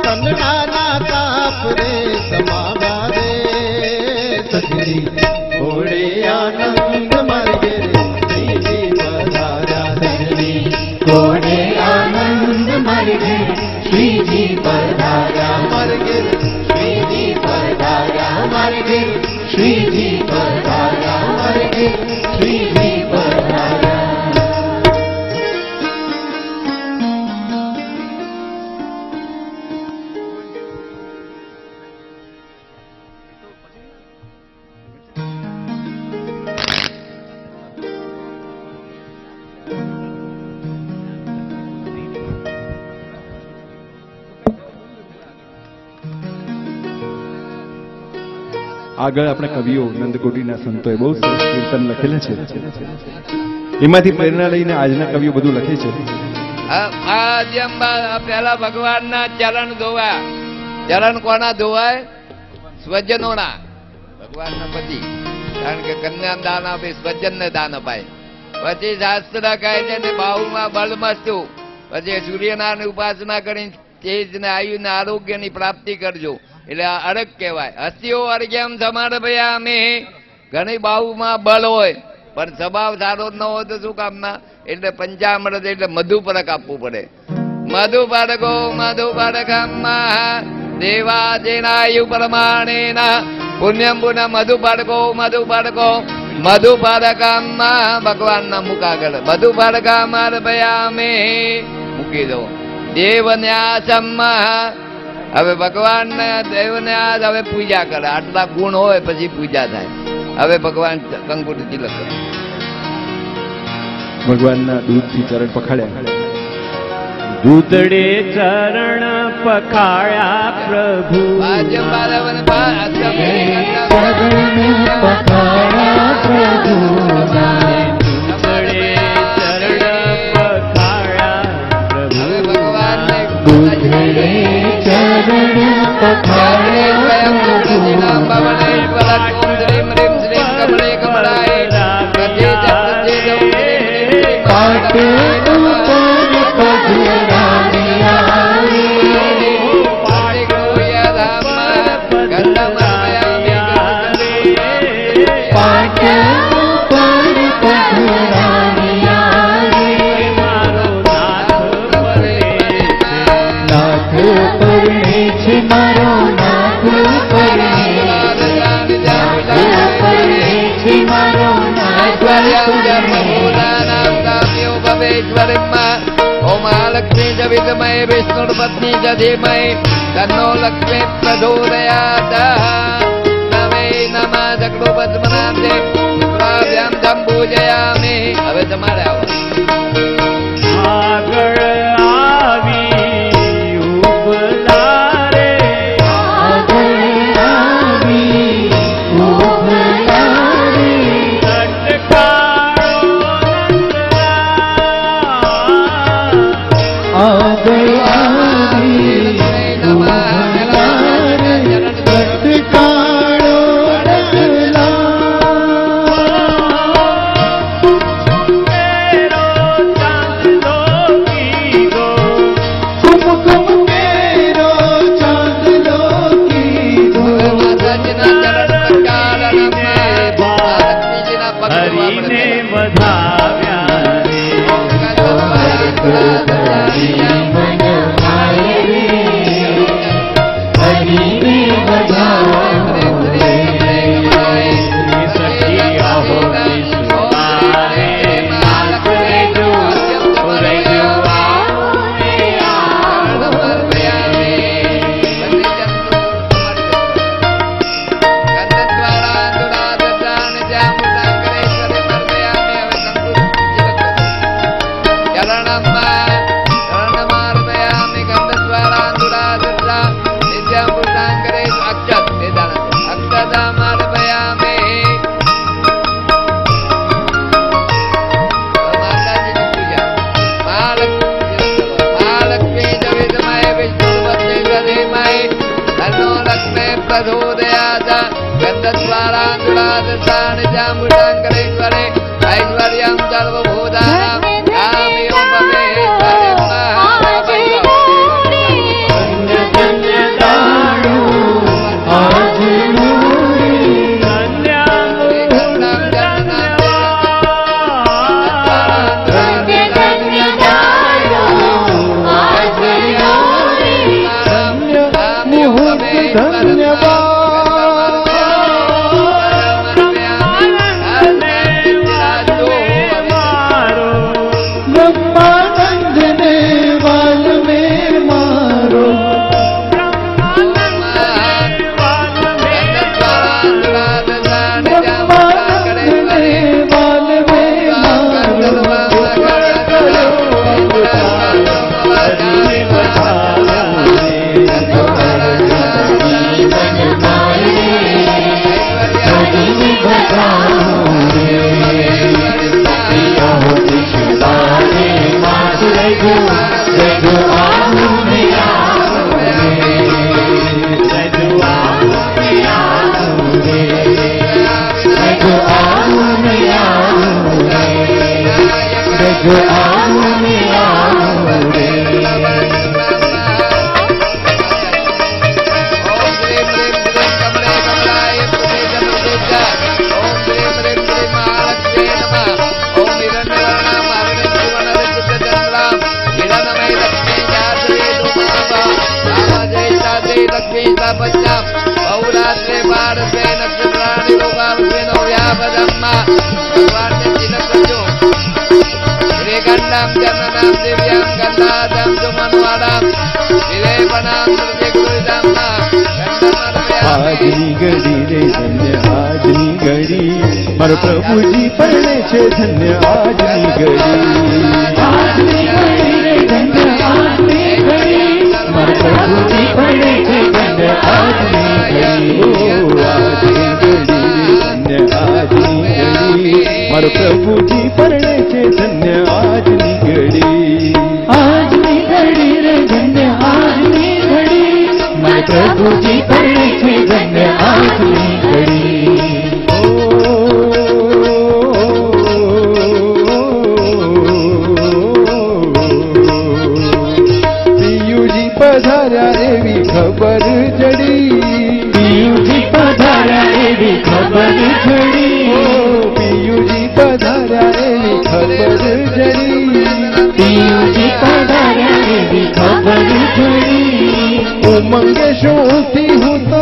[SPEAKER 2] तंडाना ताप रे समागा रे सजनी घोड़े आनंद मरगे रे श्री जी पधारा सजनी
[SPEAKER 5] घोड़े आनंद मरते श्री जी पधारा
[SPEAKER 2] मरगे श्री जी
[SPEAKER 5] पधारा मरते श्री जी पधारा मरते श्री जी पधारा
[SPEAKER 4] આગળ આપણે કવિઓ નંદકોટીના સંતોએ બહુ સરસ કીર્તન લખેલા છે. એમાંથી પ્રેરણા લઈને આજના કવિઓ બધું લખે છે.
[SPEAKER 3] પહેલા ભગવાનના ચરણ ધોવા. ચરણ કોના ધોવાય? સ્વજનોના. ભગવાનના પતિ. કારણ કે કન્યા દાન આપે, સ્વજનને દાન અપાય. પછી શાસ્ત્ર કહે છે ને બાહુમાં બળમસ્તુ. પછી સૂર્યનારાયણ ઉપાસના કરીને તેજ ને આયુ ને આરોગ્યની પ્રાપ્તિ કરજો. એટલે અરગ કહેવાય. હસ્તીઓ અર્ઘ્યમ સમર્પયામિ. ઘણી બાહુમાં બળ હોય પણ સ્વભાવ સારો ન હોય તો શું કામના? એટલે પંચામૃત એટલે મધુપરક આપવું પડે. મધુપરકો મધુપરકમાં દેવાજેનાયુ પ્રમાણેના પુણ્યમ પુનઃ મધુપરકો મધુપરકો મધુપરકમાં ભગવાનના મુખ આગળ મધુપરકમાં અર્પયામિ મૂકી દો. દેવન્યાસમાં હવે ભગવાનને દેવન્યાસ હવે પૂજા કરે. આટલા ગુણ હોય પછી પૂજા થાય. હવે ભગવાન કંકુટ તિલક કરે.
[SPEAKER 4] ભગવાનના દૂધથી ચરણ પખાડ્યા.
[SPEAKER 6] દૂધડે ચરણ પખાળ્યા પ્રભુ
[SPEAKER 3] ભાજ્ય પાલવન
[SPEAKER 5] चरण पखाड़ा प्रभु जाने
[SPEAKER 6] દૂધડે ચરણ પખાળ્યા પ્રભુ
[SPEAKER 3] ભગવાનને
[SPEAKER 5] दूधड़े चरण पखाड़ा पाटे ऊपर पधराने आए पाटे ऊपर
[SPEAKER 3] महालक्ष्मीश्वरीम्मा ओम महालक्ष्मी च विद्महे विष्णुपत्नी च धीमहि तन्नो लक्ष्मी प्रचोदयात् नवे नमः जगदोपस्मनान्ते शुक्लाभ्यां तं पूजयामि હવે તમારે આવો
[SPEAKER 6] આગળ આવી ઉપલા રે
[SPEAKER 5] આગળ આવી ઉપલા રે
[SPEAKER 6] તટકાળો
[SPEAKER 5] આગળ આવી ઉપલા રે તટકાળો
[SPEAKER 6] હરીને વધાવ્યા गन्धद्वारान्दुरादशाणिजाम्बुटाङ्करेश्वरे ऐश्वर्यं सर्वभूतानां कामयो पौरात्रे भारते नक्षत्राणि लोकावस्मिनो व्यापदम्मा भगवान ने चिन्ह करजो श्रीगंधां जननां दिव्यां गंधादां सुमनवादां विलेपनां प्रतिकुलिदाम्मा
[SPEAKER 2] આજની ઘડી રે ધન્ય આજની ઘડી મારો પ્રભુજી પરણે છે ધન્ય આજની ઘડી
[SPEAKER 5] આજની ઘડી રે ધન્ય આજની ઘડી મારો પ્રભુજી પરણે છે ધન્ય આજની ઘડી
[SPEAKER 2] આજની ઘડી ધન્ય આજની ઘડી મારો પ્રભુજી પરણે છે ધન્ય આજની ઘડી
[SPEAKER 5] આજની ઘડી રે ધન્ય આજની ઘડી મારો પ્રભુજી પરણે છે ધન્ય આજની ઘડી
[SPEAKER 2] પિયુજી પધાર્યા એવી ખબર જડી
[SPEAKER 5] પિયુજી પધાર્યા એવી ખબર જડી
[SPEAKER 2] પિયુજી પધાર્યા એવી ખબર જડી
[SPEAKER 5] પિયુજી પધાર્યા એવી ખબર જડી
[SPEAKER 2] ઉમંગે શોથી હું તો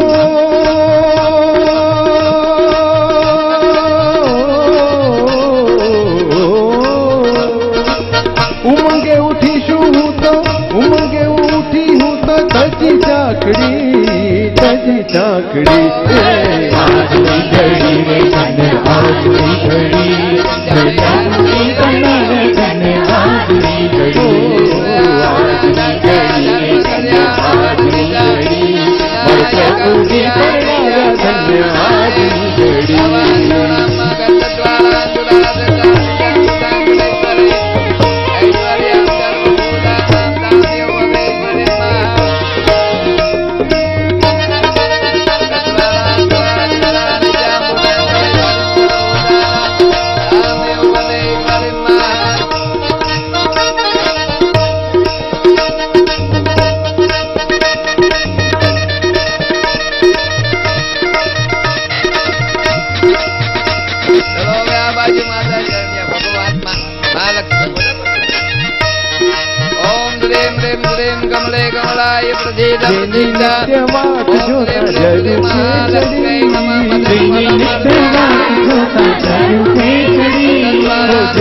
[SPEAKER 6] પ્રસિદ્ધ પ્રસિદ્ધ
[SPEAKER 2] વાત જોતા જરૂર
[SPEAKER 6] મહાલક્ષ્મી નમઃ
[SPEAKER 2] જેની નિત્ય વાત જોતા જરૂર જેની નિત્ય વાત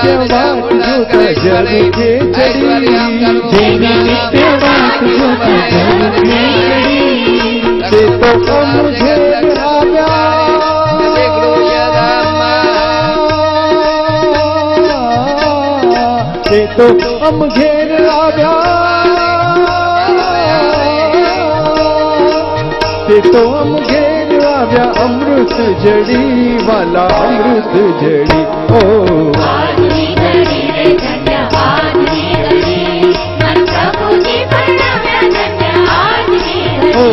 [SPEAKER 2] જોતા જરૂર જેની નિત્ય વાત જોતા જરૂર તે તો મુझे તે તો અમ ઘેર આવ્યા તે તો અમ ઘેર આવ્યા અમૃત જડી વાલા અમૃત જડી ઓ
[SPEAKER 5] આજની ઘડી રે ધન્ય આજની ઘડી મન પ્રભુજી પરણાવ્યા ધન્ય આજની
[SPEAKER 2] ઓ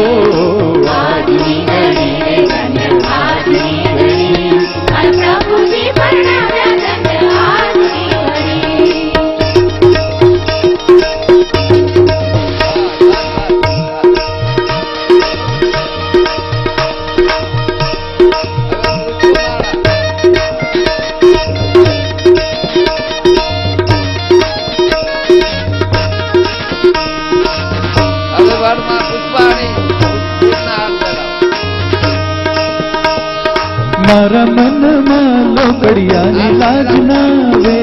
[SPEAKER 5] ઘડી આજની ઘડી રે ધન્ય આજની ઘડી મન પ્રભુજી પરણાવ્યા ધન્ય આજની ઘડી
[SPEAKER 6] હવે વરમાં પુષ્પાણી પુષ્પના હાથ ધરાવો.
[SPEAKER 2] મારા મનમાં લોકડિયાની લાજ નાવે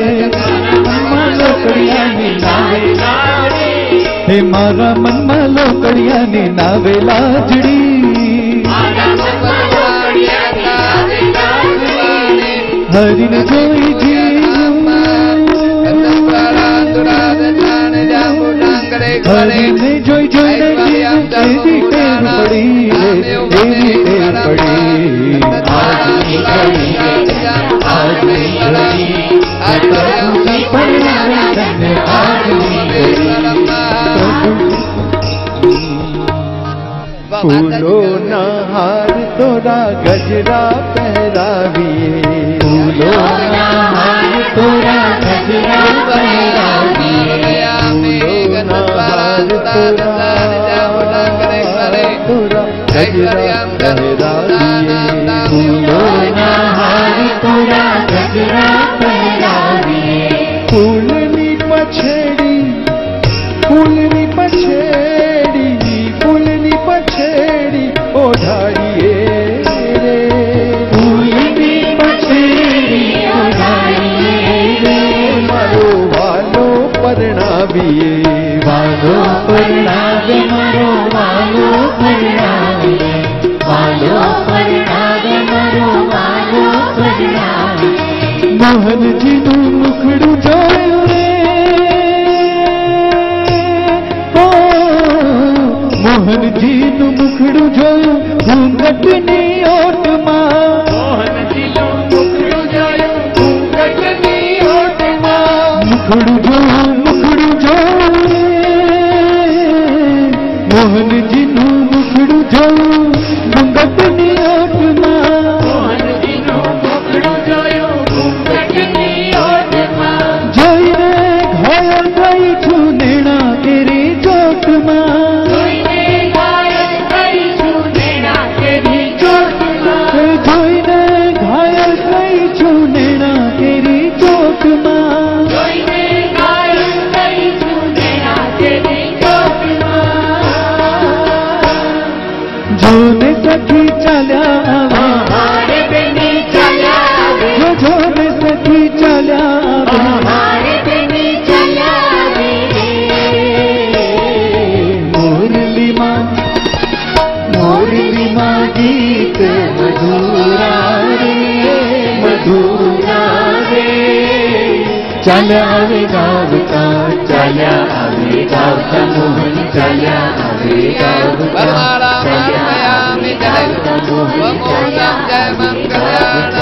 [SPEAKER 2] મનમાં લોકડિયાની નાવે હે મારા મનમાં લોકડિયાની નાવે લાજડી હરિને જોઈ હરિને જોઈ જોઈને એવી ટેવ પડી એવી ટેવ પડી આજની ઘડી આજની ઘડી પ્રભુજી પરણાવે તને આજની ઘડી ફૂલોના હાર તોરા ગજરા પહેરાવીએ ફૂલોના હાર તોરા ગજરા પહેરાવીએ ફૂલોના હાર તોરા ગજરા પહેરાવીએ ફૂલની પછેડી ફૂલની પછેડી ફૂલની પછેડી ઓઢાડીએ રે ફૂલની પછેડી ઓઢાડીએ રે મારો વાલો પરણાવીએ વાલો પરણાવે મારો વાલો પરણાવે વાલો પરણાવે મારો વાલો પરણાવે મોહનજીનું મુખડું જોયું રે ઓ મોહનજીનું મુખડું જોયું ઘૂંઘટની ઓટમાં મોહનજીનું મુખડું જોયું ઘૂંઘટની ઓટમાં મુખડું જોયું મોહનજીનું મુખડું જોયું ઘૂંઘટની ઓટમાં મોહનજીનું મુખડું જોયું ઘૂંઘટની ઓટમાં જોઈને ઘાયલ થઈ છું નેણા કેરી ચોટમાં જોઈને ઘાયલ થઈ છું નેણા કેરી ચોટમાં જોઈને ઘાયલ થઈ છું નેણા કેરી ચોટમાં જોઈને ઘાયલ થઈ છું નેણા કેરી જોને સખી ચાલ્યા આવે બેની ચાલ્યા આવે જોને સખી ચાલ્યા આવે બેની ચાલ્યા આવે મુરલીમાં ગીત મધુરા રે મધુરા રે ચાલ્યા આવે ગાવતા ચાલ્યા આવે ગાવતા મોહન ચાલ્યા આવે ગાવતા
[SPEAKER 6] પરમારામયામિ જય વમોદમ જય મંગળાણ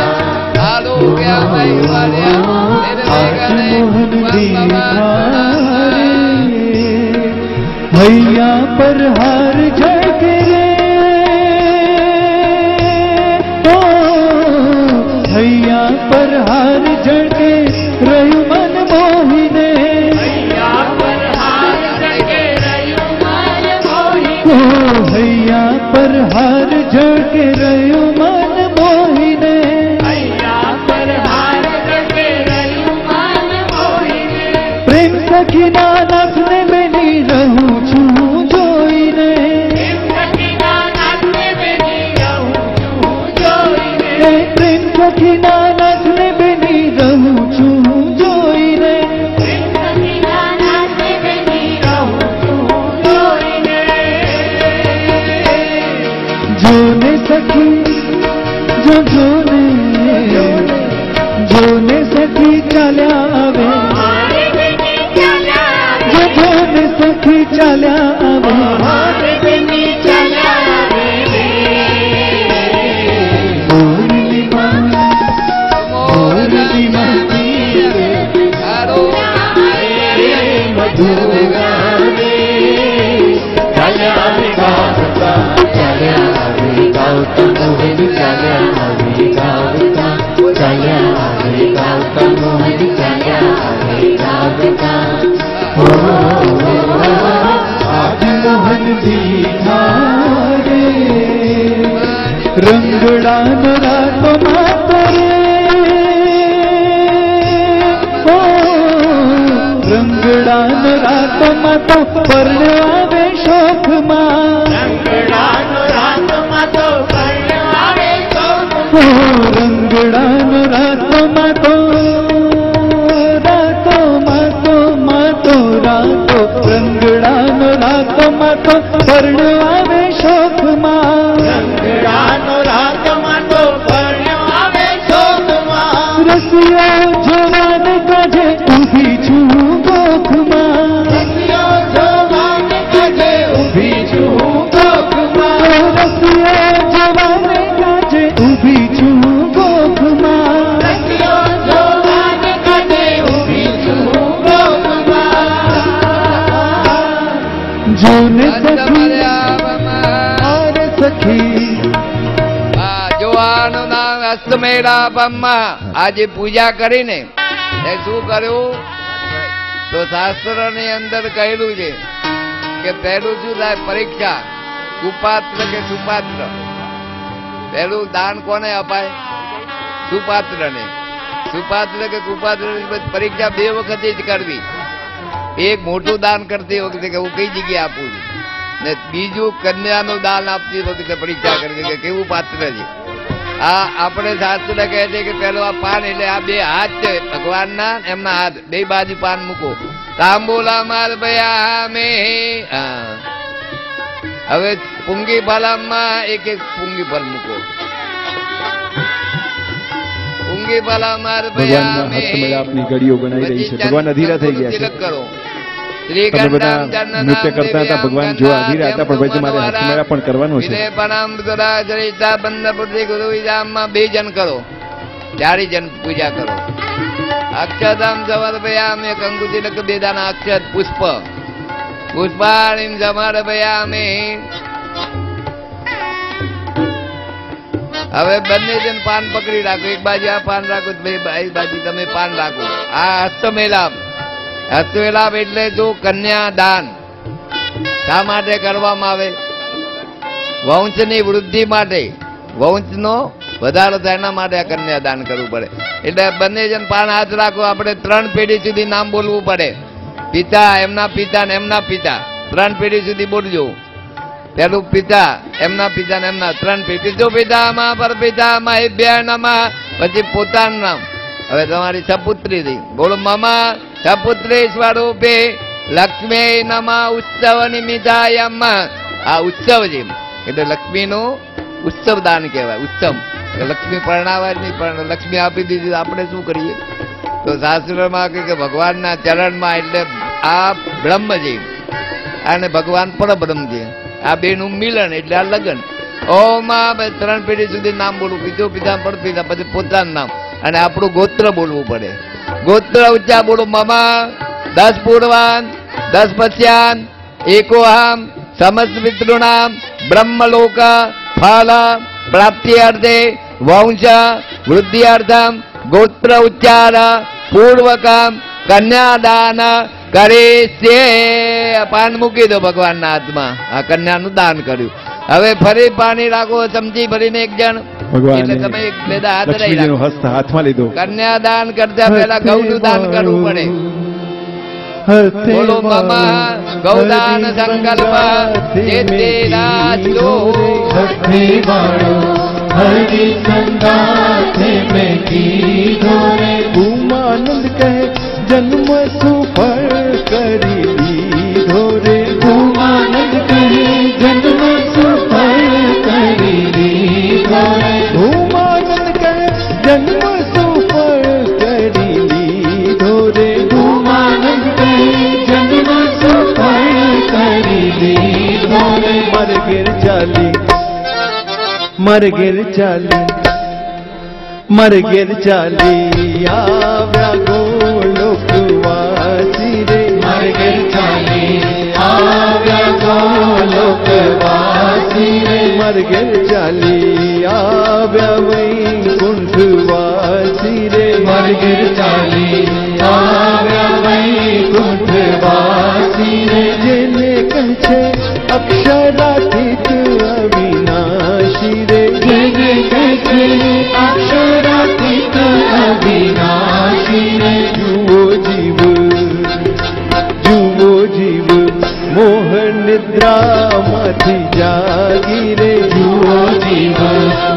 [SPEAKER 6] આલોક્યમય
[SPEAKER 2] ભૈયા પર હાર ઝળકે રે ઓ ભૈયા પર હાર ઝળકે રહ્યું મન મોહીને ભૈયા પર હાર ઝળકે રહ્યું મન મોહીને ભૈયા પર હાર ઝળકે રહ્યું મન મોહીને ભૈયા પર હાર ઝળકે રહ્યું મન મોહીને પ્રેમ સખીના નાથને મેલી રહું છું જો सखी चल्या आवे जोने सखी चल्या आवे मोरली माँ मधुर गावे चल्या आवे गावता चल्या आवे गावता मोहन चल्या आवे गावता चल्या आवे गावता मोहन चल्या आवे गावता आज मोहन दीठा रे रंगडान रातो मातो रे रंगडान रातो मातो परणावे शोक मा रंगडान रातो मातो परणावे शोक मा रंगडान रातो मातो रातो मातो मातो रातो रंगडान रातो मातो परणावे शोक मा रंगडान रातो मातो परणावे शोक मा रसिया जवान काजे उभी छू
[SPEAKER 3] જોવાનું નામ હસ્તમેળાપમાં આજે પૂજા કરીને શું કર્યું તો શાસ્ત્ર ની અંદર કહેલું છે કે પહેલું શું થાય પરીક્ષા કુપાત્ર કે સુપાત્ર પહેલું દાન કોને અપાય સુપાત્ર ને સુપાત્ર કે કુપાત્ર પરીક્ષા બે વખત જ કરવી એક મોટું દાન કરતી વખતે કે હું કઈ જગ્યાએ આપું છું ને બીજું કન્યાનું દાન આપતી વખતે પરીક્ષા કરવી કે કેવું પાત્ર છે આ આપણે શાસ્ત્ર કહે છે કે પેલો આ પાન એટલે આ બે હાથ છે ભગવાનના એમના હાથ બે બાજુ પાન મૂકો તાંબુલા માર ભયા મે હવે પુંગી ફલામાં એક એક પુંગી ફલ મૂકો પુંગી ફલા માર ભયા મે
[SPEAKER 4] આપની ઘડીઓ ગણાઈ રહી છે ભગવાન અધીરા થઈ ગયા છે
[SPEAKER 3] કરો
[SPEAKER 4] તમે બધા નૃત્ય કરતા હતા ભગવાન જો અધીરા હતા પણ ભાઈ મારે હસ્તમેળા પણ કરવાનો છે
[SPEAKER 3] બે જણ કરો 4 જણ પૂજા કરો અક્ષતામ સમર્પયામે કંકુતિલક બે દાના અક્ષત પુષ્પ પુષ્પાણીમ સમર્પયામે હવે બંને જણ પાન પકડી રાખો એક બાજુ આ પાન રાખો બે બાજુ તમે પાન રાખો આ હસ્તમેળાપ હસ્તમેળાપ એટલે જો કન્યા દાન શા માટે કરવામાં આવે વંશની વૃદ્ધિ માટે વંશનો વધારો થાય એના માટે આ કન્યા દાન કરવું પડે એટલે બંને જણ પાન હાથ રાખો આપણે 3 પેઢી સુધી નામ બોલવું પડે પિતા એમના પિતા ને એમના પિતા 3 પેઢી સુધી બોલજો પેલું પિતા એમના પિતા ને એમના 3 પેઢી જો પિતામાં પર પિતામાં એભ્ય નમઃ પછી પોતાનું નામ હવે તમારી સપુત્રી થઈ બોલો મમા સપુત્રી સ્વરૂપે લક્ષ્મી નમઃ ઉત્સવ નિમિત્તાયમ આ ઉત્સવ છે એટલે લક્ષ્મીનું ઉત્સવ દાન કહેવાય ઉત્સવ લક્ષ્મી પરણાવાય નહીં પણ લક્ષ્મી આપી દીધી આપણે શું કરીએ તો શાસ્ત્રમાં કે ભગવાનના ચરણમાં એટલે આ બ્રહ્મ છે અને ભગવાન પરબ્રહ્મ છે આ બેનું મિલન એટલે આ લગ્ન ઓમ 3 પેઢી સુધી નામ બોલવું બીજો પિતા પર પિતા પછી પોતાનું નામ અને આપણું ગોત્ર બોલવું પડે ગોત્ર ઉચ્ચા બોલો મમા 10 પૂર્વાન 10 પશ્યાન એકોહમ સમસ્ત પિતૃણામ બ્રહ્મલોક ફલ પ્રાપ્તિ અર્થે વંશ વૃદ્ધિઅર્થમ ગોત્ર ઉચ્ચાર પૂર્વકમ કન્યાદાન કરીશ્યે પાન મૂકી દો ભગવાનના હાથમાં આ કન્યાનું દાન કર્યું હવે ફરી પાણી રાખો ચમચી ભરીને એક જણ એટલે તમે એક બેદા હાથ રહી રાખો
[SPEAKER 4] હસ્ત હાથમાં લીધો
[SPEAKER 3] કન્યાદાન કરતા પહેલા ગૌનું દાન કરવું પડે બોલો મમા ગૌદાન સંકલ્પ જેતે
[SPEAKER 2] हरि संगाथे में कीधो रे उमानंद कहे जन्म सुफल करी दीधो रे उमानंद कहे जन्म सुफल करी दीधो रे उमानंद कहे जन्म सुफल करी
[SPEAKER 4] મરગેર ચાલી આવ્યા ગોલોકવાસી રે
[SPEAKER 5] મરગેર ચાલી આવ્યા ગોલોકવાસી રે
[SPEAKER 4] મરગેર ચાલી આવ્યા વૈકુંઠવાસી રે
[SPEAKER 5] મરગેર ચાલી આવ્યા વૈકુંઠવાસી રે
[SPEAKER 4] જેને કહે છે અક્ષરાતીત અવિનાશી રે
[SPEAKER 5] જેને કહે છે અક્ષરાતીત અવિનાશી રે
[SPEAKER 4] જુઓ જીવ મોહ નિદ્રામાંથી જાગી રે
[SPEAKER 5] જુઓ જીવ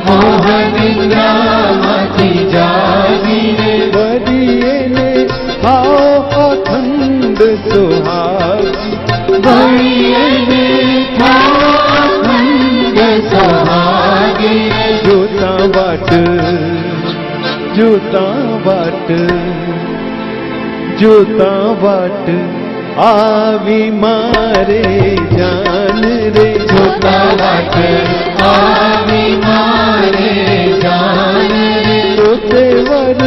[SPEAKER 5] મોહ નિદ્રામાંથી જાગી રે
[SPEAKER 4] વરીએને આવ અખંડ સુહાગી
[SPEAKER 5] વળીએને અખંડ સુહાગી રે
[SPEAKER 4] જોતા વાટ આવી મારે જાન રે
[SPEAKER 5] જોતા વાટ આવી મારે જાન રે
[SPEAKER 4] જોતે વર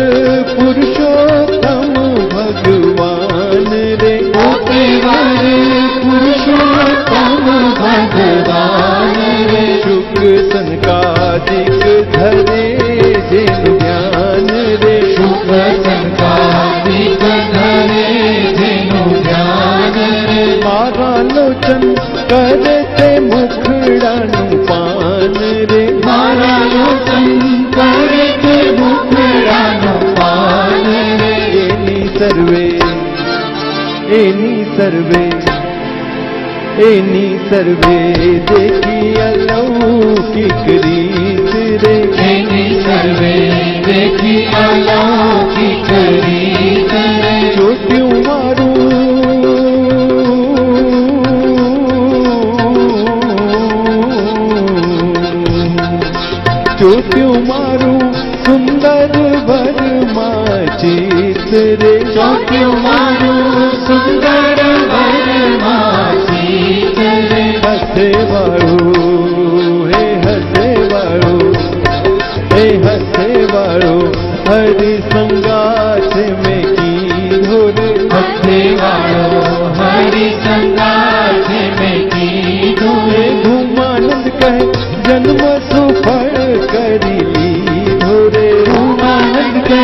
[SPEAKER 4] પુરુષોત્તમ ભગવાન રે
[SPEAKER 5] પોતે વર પુરુષોત્તમ ભગવાન રે
[SPEAKER 4] શુક સંકાદિક ધરે જેનું ધ્યાન રે
[SPEAKER 5] શુભ સંકાદિક ધરે જેનું ધ્યાન રે
[SPEAKER 4] મારા લોચન કરે તે મુખડાનું પાન રે
[SPEAKER 5] મારા લોચન કરે તે મુખડાનું પાન રે
[SPEAKER 4] એની સર્વે દેખી અલૌકિક રીત રે
[SPEAKER 5] એની સર્વે દેખી અલૌકિક રીત રે
[SPEAKER 4] ચોટ્યું મારું સુંદર વરમાં ચિત રે
[SPEAKER 5] ચોટ્યું મારું સુંદર વરમાં ચિત રે
[SPEAKER 4] હસે વાળું હરિ સંગાથ મેં કીધો રે
[SPEAKER 5] હસે વાળો હરિ સંગાથ મેં કીધો રે
[SPEAKER 4] ધૂમાનંદ કહે જન્મ સુફળ કરી લીધો રે
[SPEAKER 5] ધૂમાનંદ કહે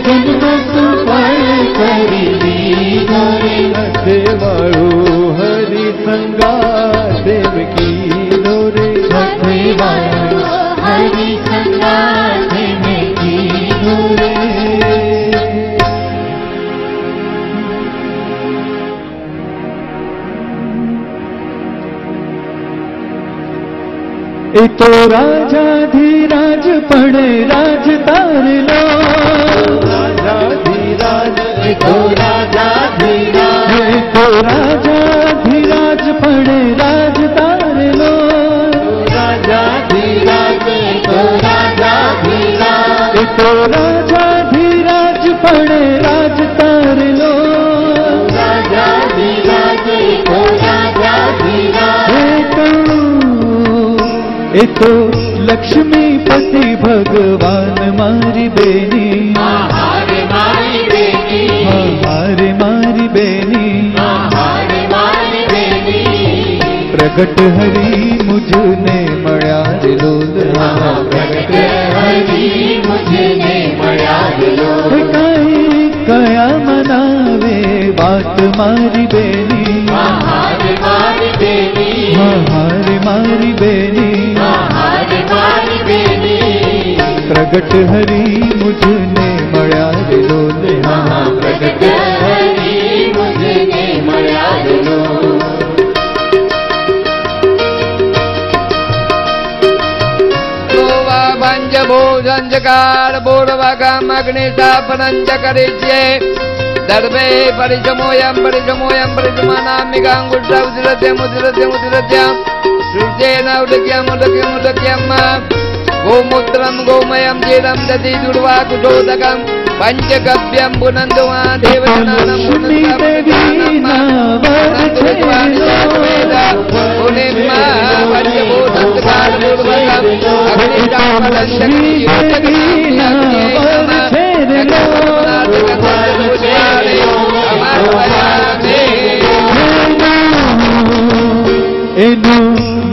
[SPEAKER 5] જન્મ સુફળ કરી લીધો રે
[SPEAKER 4] હસે વાળું હરિ સંગાથ મેં કીધો રે
[SPEAKER 5] હસે વાળો હરિ સંગાથ મેં કીધો રે
[SPEAKER 2] એ તો રાજાધિરાજ પડે રાજ તારલો
[SPEAKER 4] રાજાધિરાજ
[SPEAKER 5] એ તો રાજાધિરાજ
[SPEAKER 2] એ તો રાજાધિરાજ પડે રાજ તારલો
[SPEAKER 5] રાજાધિરાજ એ તો રાજાધિરાજ
[SPEAKER 2] એ તો રાજાધિરાજ પડે રાજ તારલો
[SPEAKER 5] રાજાધિરાજ એ તો રાજાધિરાજ
[SPEAKER 2] એ તો લક્ષ્મીપતિ ભગવાન મારી બેની
[SPEAKER 5] હારે મારી બેની
[SPEAKER 2] હારે મારી બેની
[SPEAKER 5] હારે મારી બેની
[SPEAKER 2] પ્રગટ હરી મુજને મળ્યા રે લોલ
[SPEAKER 5] પ્રગટ હરી મુજને મળ્યા રે લોલ
[SPEAKER 2] કઈ કયા મનાવે વાત મારી બેની
[SPEAKER 5] હારે મારી બેની
[SPEAKER 2] હારે મારી બેની
[SPEAKER 5] હારે મારી બેની
[SPEAKER 2] પ્રગટ હરી મુજને મળ્યા રે લોલ
[SPEAKER 5] પ્રગટ હરી મુજને મળ્યા રે લોલ
[SPEAKER 3] ભોજંજકાર બોરવાગામ અગ્નિશાપનંચ કરીચ્યે દર્ભે પરિચમોયમ પરિચમાનામિકાંગુષ્ઠ ઉદરત્યમ સૃજેન ઉદક્યમ ગોમૂત્રમ ગોમયમ જીરમ દધી દુર્વાકુશોદકમ પંચગવ્યમ પુનંદુમા દેવજનાનમ પુનંદુમા
[SPEAKER 2] लक्ष्मी देवी नावर छेरलो एनो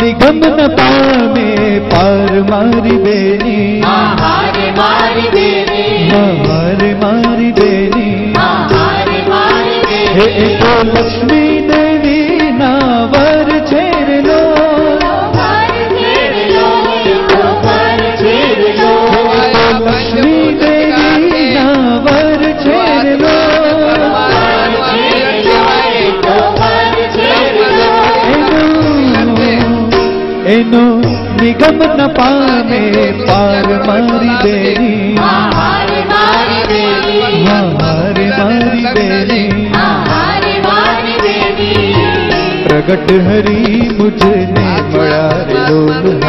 [SPEAKER 2] निगम न पामे पार मारी बेनी
[SPEAKER 5] हारे मारी बेनी
[SPEAKER 2] हारे मारी बेनी
[SPEAKER 5] हारे मारी बेनी
[SPEAKER 2] हे एनो लक्ष्मी देवी नावर छेरलो लक्ष्मी देवी नावर छेरलो एनो निगम न पामे पार मारी बेनी
[SPEAKER 5] हारे मारी बेनी
[SPEAKER 2] हारे मारी बेनी
[SPEAKER 5] हारे मारी बेनी
[SPEAKER 2] प्रगट हरी मुझने मळा रे लोल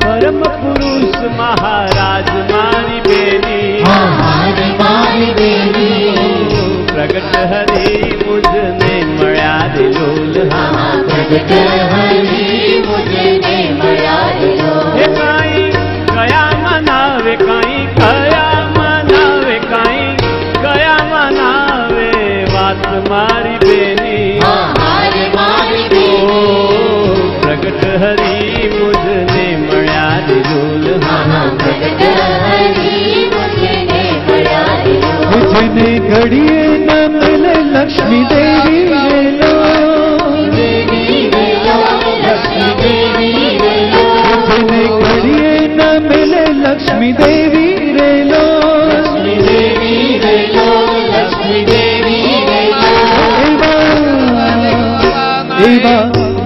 [SPEAKER 7] परम पुरुष महाराज मारी बेनी
[SPEAKER 5] हारे मारी बेनी
[SPEAKER 7] प्रगट हरी मुझने मळ्या रे लोल
[SPEAKER 5] प्रगट हरी मुझने मळ्या रे लोल
[SPEAKER 7] हे काई कया मनावे काई कया मनावे काई कया मनावे वात मारी बेनी
[SPEAKER 5] हारे मारी बेनी
[SPEAKER 7] प्रगट हरी मुझने मळ्या रे लोल
[SPEAKER 5] प्रगट हरी मुझने मळ्या रे लोल
[SPEAKER 2] मुझने घड़िए न मिले लक्ष्मी देवी रे लो
[SPEAKER 5] लक्ष्मी देवी रे लो
[SPEAKER 2] मुझने घड़िए न मिले लक्ष्मी देवी रे लो
[SPEAKER 5] लक्ष्मी देवी रे लो लक्ष्मी देवी रे लो
[SPEAKER 2] एवा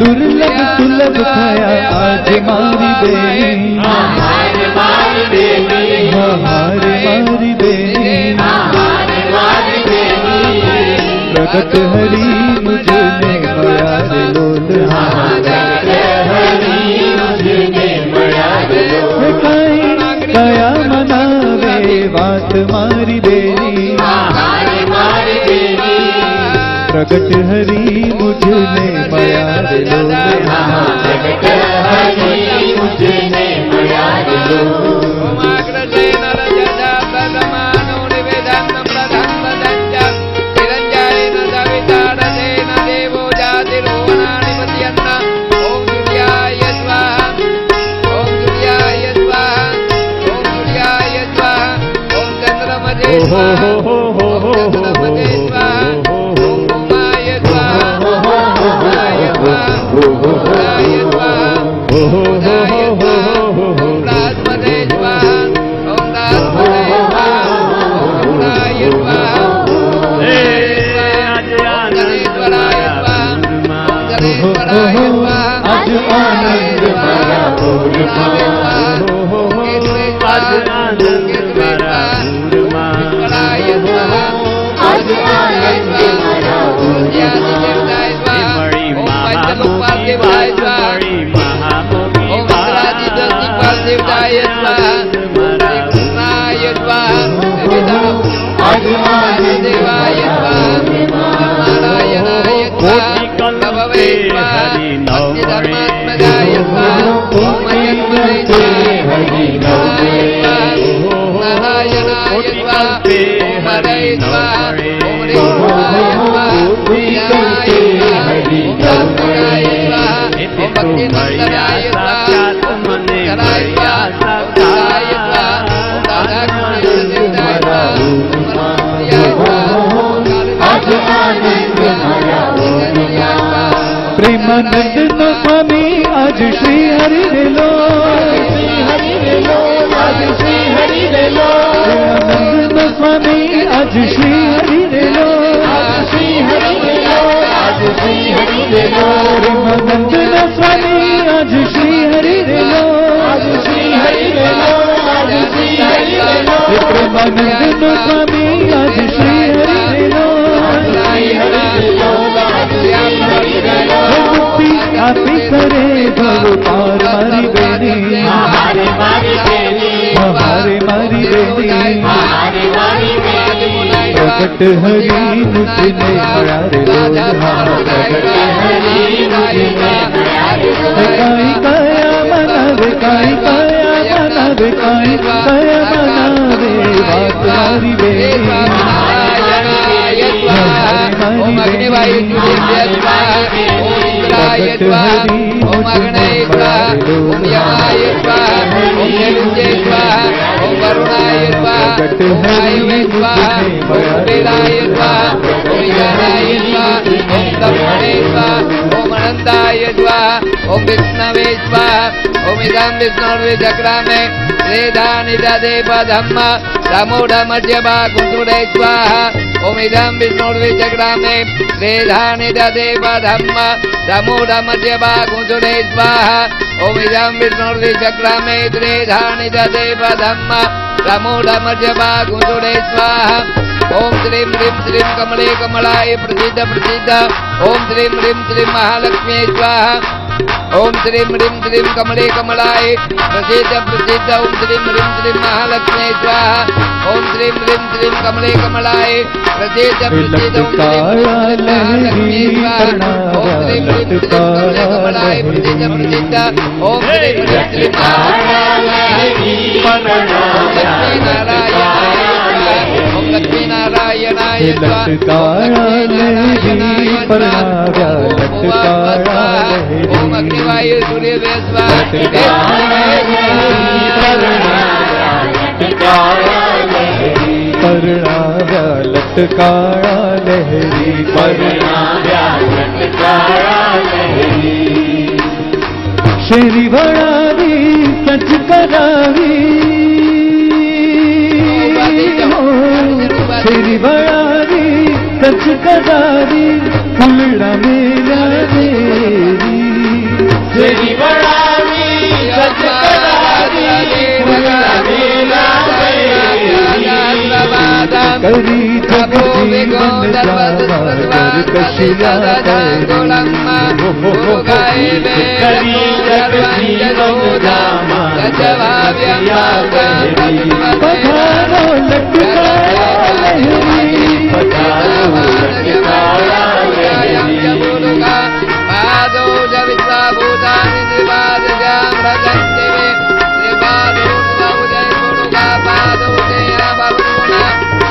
[SPEAKER 2] दुर्लभ सुलभ थया आज मारी बेनी
[SPEAKER 5] हारे मारी बेनी
[SPEAKER 2] हारे मारी बेनी
[SPEAKER 5] हारे मारी बेनी
[SPEAKER 2] प्रगट हरी मुझने मळा रे लोल
[SPEAKER 5] प्रगट हरी मुझने मळ्या रे लोल
[SPEAKER 2] कया मनावे वात मारी बेनी
[SPEAKER 5] हारे मारी बेनी
[SPEAKER 2] प्रगट हरी मुझने मळ्या रे लोल
[SPEAKER 5] प्रगट हरी मुझने मळ्या रे लोल
[SPEAKER 2] आज आनंद मारा प्रेमानंद नो स्वामी आज श्री हरि रे लो, श्री हरि रे लो, आज श्री हरि रे लो। स्वामी आज श्री हरि रे लो, श्री हरि रे लो, आज श्री हरि रे लो। प्रेमानंद स्वामी आज श्री हरि रे लो, आज श्री हरि रे लो, आज श्री हरि रे लो। प्रेमानंद स्वामी आज श्री हरि रे लो, श्री हरि रे लो, आज श्री हरि रे लो। मुक्ति आपी करे भव पार मारी बेनी, हमारे मारी बेनी, हमारे मारी बेनी, हमारे मारी बेनी। प्रकट हरि मुझने प्यारे लोग, प्रकट हरि मुझने प्यारे लोग। काई काया मनावे, काई काया मनावे, काई काया मनावे बात मारी बेनी।
[SPEAKER 3] ओम अग्निवायु जुदेभ्यः स्वाहा, ओम इंद्राय स्वाहा, ओम अग्नये स्वाहा, ओम यमाय स्वाहा, ओम निरुंजय स्वाहा, ओम वरुणाय स्वाहा, ओम वायुवे स्वाहा, ओम वेदाय स्वाहा, ओम ईशानाय स्वाहा, ओम ब्रह्मणे स्वाहा, ओम अनंताय स्वाहा, ओम विष्णवे स्वाहा। ओम इदं विष्णुर्वे चक्रामे वेदानि ददेव धम्म समूढमध्यमा कुंसुरे स्वाहा। ओम इदं विष्णुर्वे चक्रामे वेदानि ददेव धम्म समूढमध्यमा कुंसुरे स्वाहा। ओम इदं विष्णुर्वे चक्रामे वेदानि ददेव धम्म समूढमध्यमा कुंसुरे स्वाहा। ओम श्रीं ह्रीं श्रीं कमले कमलाय प्रसीद प्रसीद। ओम श्रीं ह्रीं श्रीं महालक्ष्मी स्वाहा। ओम श्रीं ह्रीं श्रीं कमले कमलाय प्रसीद प्रसीद। ओम श्रीं ह्रीं श्रीं महालक्ष्मी स्वाहा। ओम श्रीं ह्रीं श्रीं कमले कमलाय प्रसीद प्रसीद। ओम श्रीं महालक्ष्मी स्वाहा। ओम श्रीं ह्रीं श्रीं कमले कमलाय प्रसीद प्रसीद। ओम श्रीं ह्रीं श्रीं लक्ष्मी नारायणाय ओम अग्निवायु सूर्यवे स्वाहा।
[SPEAKER 2] परणाव्या लटकाया लहरी, परणाव्या लटकाया लहरी। शेरी बनावी सच करावी, शेरी बनावी सच करावी, फुलड़ा मेला मेरी। शेरी बनावी सच करावी, फुलड़ा मेला करी जग जीवन जागर कशिया करी जग जीवन पधारो लटकाया लहरी, पधारो लटकाया लहरी।
[SPEAKER 3] पादो जवित्वा भूतानि त्रिपादजां रजन्ति मे, त्रिपादो उदय गुरुगा पादो देया बभूना।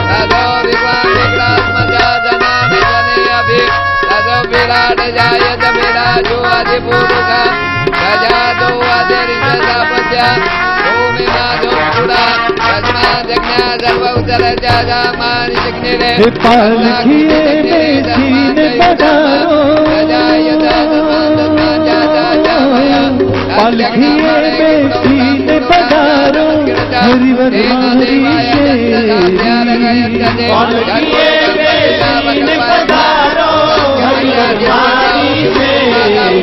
[SPEAKER 3] तदो विवादिग्रात्मजा जनानि जने अभि, तदो विराट जायत विराजो अधिपूरुषा। गजादो अधिरिषदापत्या, भूमिमादो पुरा, रत्ना जज्ञा सर्व उत्तर जागामानि जिग्निरे।
[SPEAKER 2] पालखिए में छीन पधारो, पालखिए में छीन पधारो, हरिवर मारी शेरी। पालखिए में छीन पधारो, हरिवर मारी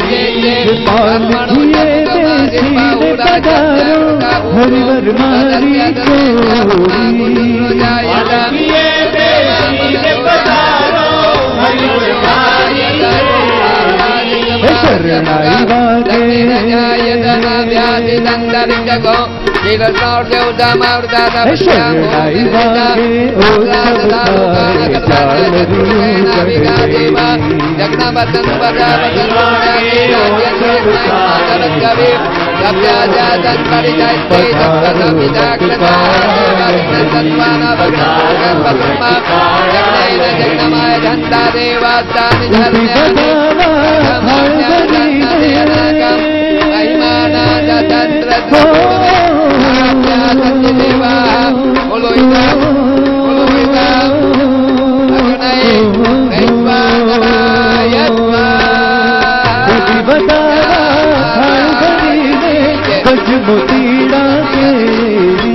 [SPEAKER 2] शेरी। पालखिए में छीन पधारो, हरिवर मारी शेरी। पालखिए में छीन पधारो, हरिवर मारी शेरी। शरणाई वागे शरणाई वागे ओ सब तारे चाल
[SPEAKER 3] जगन्नाथन बजा
[SPEAKER 2] मोतीड़ा केरी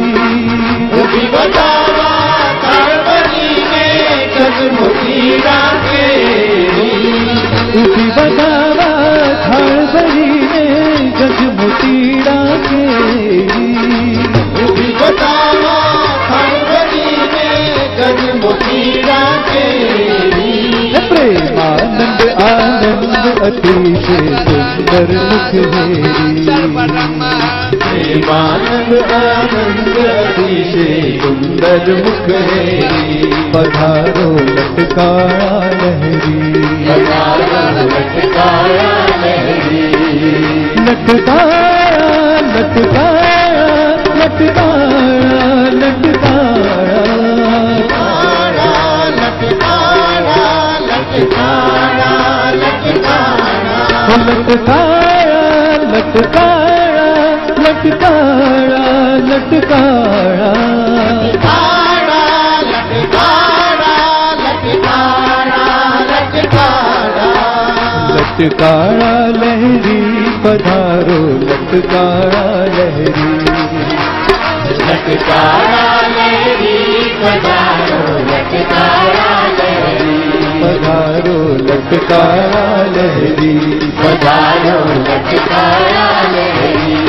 [SPEAKER 2] अतिशय सुंदर मुख हेरी प्रेमानंद आनंद अतिशय सुंदर मुख हेरी पधारो लटकाया लहरी पधारो लटकाया लहरी लटकाया लटकाया लटकाया लटकाया लटकाया लटकाया लटकाया लटकाया लटकाया लहरी पधारो लटकाया लहरी लटकाया लहरी पधारो लटकाया लहरी पधारो लटकाया लहरी पधारो लटकाया लहरी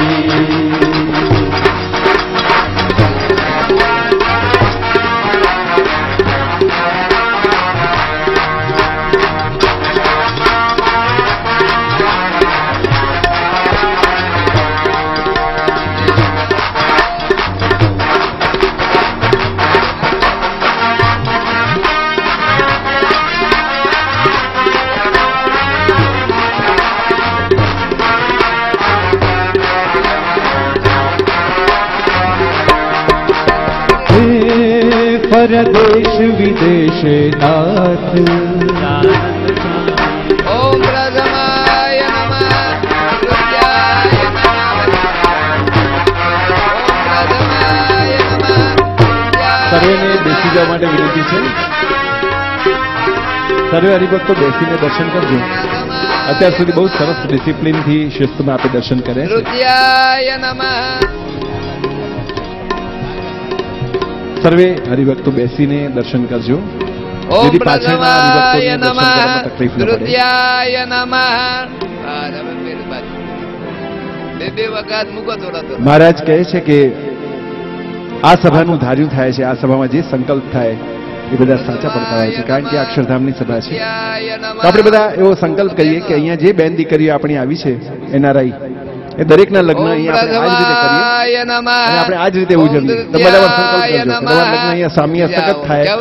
[SPEAKER 2] परदेश विदेश नाथ
[SPEAKER 3] ओम प्रथमाय नमः रुद्राय नमः
[SPEAKER 4] સર્વેને બેસી જવા માટે વિનંતી છે. સર્વે હરિભક્તો બેસીને દર્શન કરજો. અત્યાર સુધી બહુ સરસ ડિસિપ્લિનથી શિસ્તમાં આપણે દર્શન કર્યા છે.
[SPEAKER 3] रुद्राय नमः
[SPEAKER 4] સર્વે હરિભક્તો બેસીને દર્શન કરજો.
[SPEAKER 3] ओम
[SPEAKER 4] જેથી પાછળના
[SPEAKER 3] प्रथमाय
[SPEAKER 4] હરિભક્તોને દર્શન
[SPEAKER 3] नमः
[SPEAKER 4] કરવામાં તકલીફ ન પડે.
[SPEAKER 3] रुद्राय नमः બે વખત મૂકો થોડા થોડા.
[SPEAKER 4] મહારાજ કહે છે કે આ સભાનું ધાર્યું થાય છે, આ સભામાં જે સંકલ્પ થાય એ બધા સાચા પડતા હોય છે, કારણ કે આ અક્ષરધામની સભા છે. તો આપણે બધા એવો સંકલ્પ કરીએ કે અહીંયા જે બેન દીકરીઓ આપણી આવી છે એનઆરઆઈ, એ દરેકના લગ્ન અહીંયા આપણે આ જ રીતે કરીએ અને આપણે આ જ રીતે ઉજવીએ. તો બધા સંકલ્પ કરજો કે તમારા લગ્ન અહીંયા સામ્ય સખત થાય અને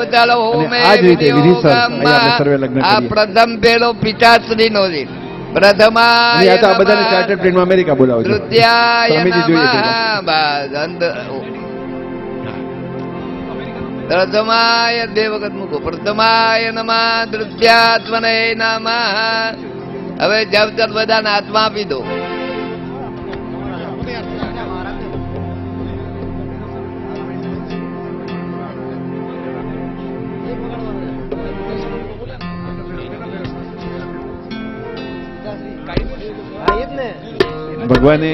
[SPEAKER 4] આ જ રીતે વિધિસર અહીંયા આપણે સર્વે લગ્ન
[SPEAKER 3] આ
[SPEAKER 4] કરીએ.
[SPEAKER 3] પ્રથમ પેલો પિતાશ્રીનો છે. પ્રથમાય
[SPEAKER 4] અને આ તો આ બધાને ચાર્ટર્ડ પ્લેનમાં અમેરિકા બોલાવો છો.
[SPEAKER 3] તૃતીયાય
[SPEAKER 4] સ્વામીજી જોઈએ છે.
[SPEAKER 3] નમઃ. બસ અંદર પ્રથમાય બે વખત મૂકો. પ્રથમાય નમઃ તૃતીયાત્મને નમઃ. હવે જબ બધાને હાથમાં આપી દો.
[SPEAKER 4] ભગવાને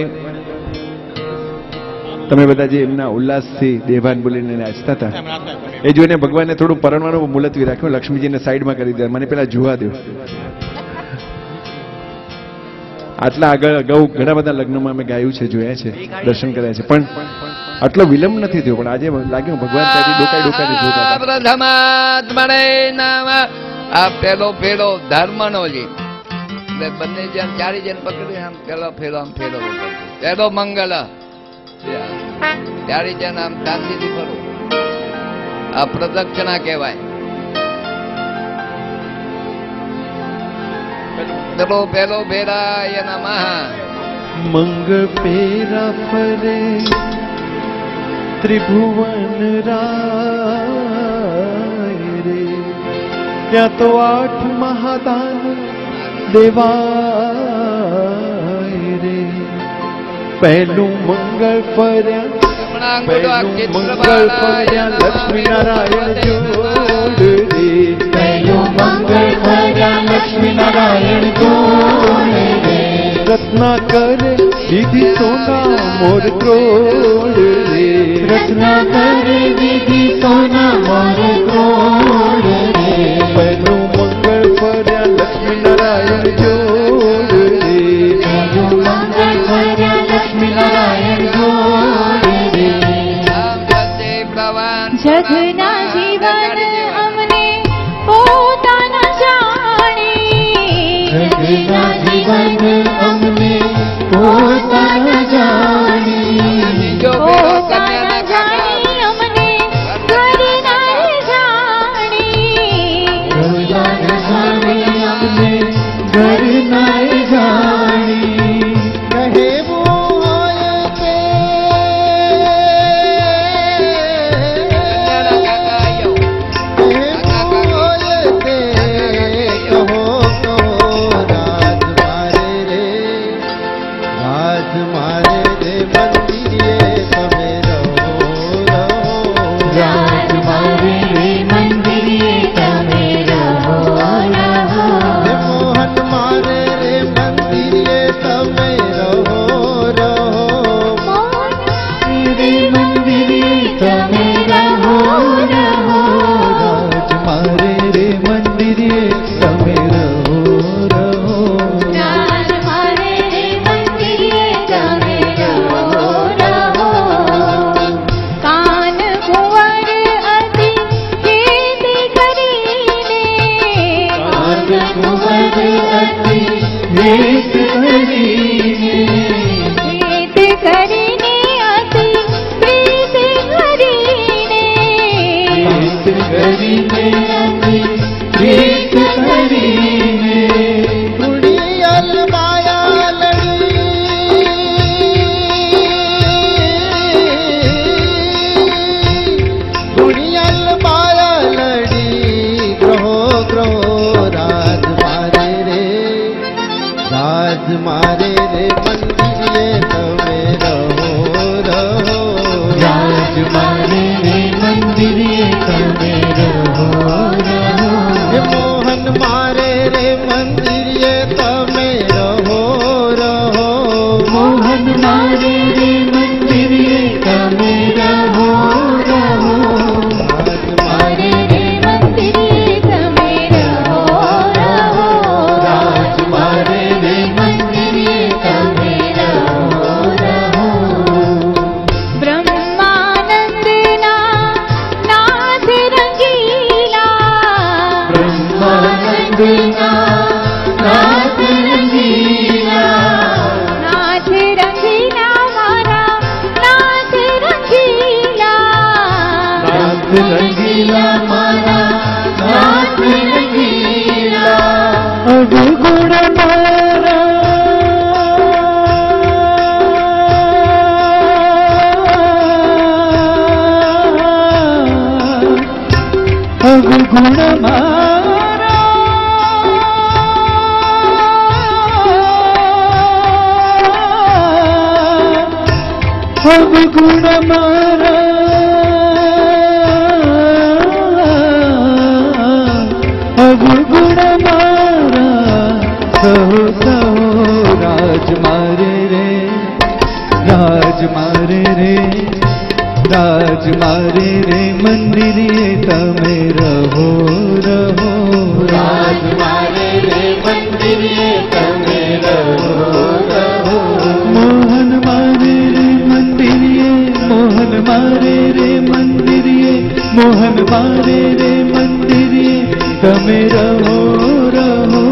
[SPEAKER 4] તમે બધા જે એમના ઉલ્લાસથી દેવાન બોલીને નાચતા હતા એ જોઈને ભગવાને થોડું પરણવાનું મુલતવી રાખ્યું. લક્ષ્મીજીને સાઈડમાં કરી દે, મને પેલા જોવા દો. આટલા આગળ અગાઉ ઘણા બધા લગ્નમાં અમે ગાયું છે, જોયા છે, દર્શન કર્યા છે, પણ આટલો વિલંબ નથી થયો. પણ આજે લાગ્યું ભગવાન ત્યાંથી ડોકાઈ ડોકાઈને જોતા હતા.
[SPEAKER 3] પ્રથમાત્મને નમઃ. આ પેલો ફેરો ધર્મનો છે. બંને જણ ચારી જણ પકડી આમ પેલો ફેરો આમ ફેરો પેલો મંગલ ચારી જણ આમ શાંતિથી ફરો. આ પ્રદક્ષિણા કહેવાય. પેલો પેલો ફેરાય નમઃ.
[SPEAKER 2] મંગ પેરા ફરે ત્રિભુવન રાય રે, ત્યાં તો 8 મહાદાન દેવાય રે. પહેલું મંગળ ફર્યા, પહેલું મંગળ ફર્યા લક્ષ્મી નારાયણ જોડ રે. પહેલું મંગળ ફર્યા લક્ષ્મી નારાયણ જોડ રે. રત્નાકર વિધિ સોના મોર ક્રોડ રે. રત્નાકર વિધિ સોના મોર ક્રોડ રે. પહેલું મંગળ ફર્યા લક્ષ્મી નારાયણ જોડ રે. પહેલું મંગળ ફર્યા લક્ષ્મી નારાયણ જોડ રે.
[SPEAKER 6] જગના જીવન અમને પોતાના જાણે, જગના
[SPEAKER 5] જીવન અમને પોતાના જાણી
[SPEAKER 3] જો ફેરો કન્યાના કાકા
[SPEAKER 6] અમને ઘરના જાણી
[SPEAKER 5] પોતાના જાણી અમને ઘરના જાણી કહેવું હોય તે
[SPEAKER 3] કન્યાના કાકા આવ્યો
[SPEAKER 5] કહેવું હોય તે કહો કહો રાજ મારે રે મંદિરે તમે રહો રહો
[SPEAKER 6] રાજ મારે રે મંદિરે તમે રહો રહો
[SPEAKER 5] મોહન મારે રે મંદિરે તમે રહો રહો
[SPEAKER 6] રે મંદિરે તમે રહો રહો
[SPEAKER 2] રાજ મારે રે મંદિરે તમે રહો રહો
[SPEAKER 6] રાજ મારે રે મંદિરે તમે રહો રહો કાન કુંવર અતિ ખેદ કરીને
[SPEAKER 5] કાન કુંવર અતિ વેદ કરીને
[SPEAKER 6] ખેદ કરીને અતિ પ્રીત કરીને
[SPEAKER 5] કરીને અતિ પ્રીત કરીને ઉડિયલ માયા લડી ઉડિયલ માયા લડી ગ્રહો ગ્રહો રાજ મારે રે મંદિરે તમે રહો રહો
[SPEAKER 2] રાજ મારે રે મંદિરે તમે રહો રહો
[SPEAKER 5] હે મોહન મારે રે મંદિરે તમે રહો રહો
[SPEAKER 2] મોહન મારે રે મંદિરે તમે રહો રહો
[SPEAKER 5] રાજ
[SPEAKER 6] મારે રે મંદિરે તમે રહો રહો
[SPEAKER 2] રાજ મારે રે મંદિરે તમે રહો રહો
[SPEAKER 6] બ્રહ્માનંદના નાથ રંગીલા
[SPEAKER 2] બ્રહ્માનંદના નાથ રંગીલા
[SPEAKER 6] નાથ રંગીલા મારા નાથ રંગીલા
[SPEAKER 2] નાથ રંગીલા મારા નાથ રંગીલા અવગુણ મારા અવગુણ મારા અવગુણ મારા અવગુણ મારા સહો સહો રાજ મારે રે રાજ મારે રે રાજ મારે રે મંદિરે તમે રહો રહો રાજ મારે રે મંદિરે તમે રહો રહો મોહન મારે રે મંદિરે મોહન મારે રે મંદિરે મોહન મારે રે મંદિરે તમે રહો રહો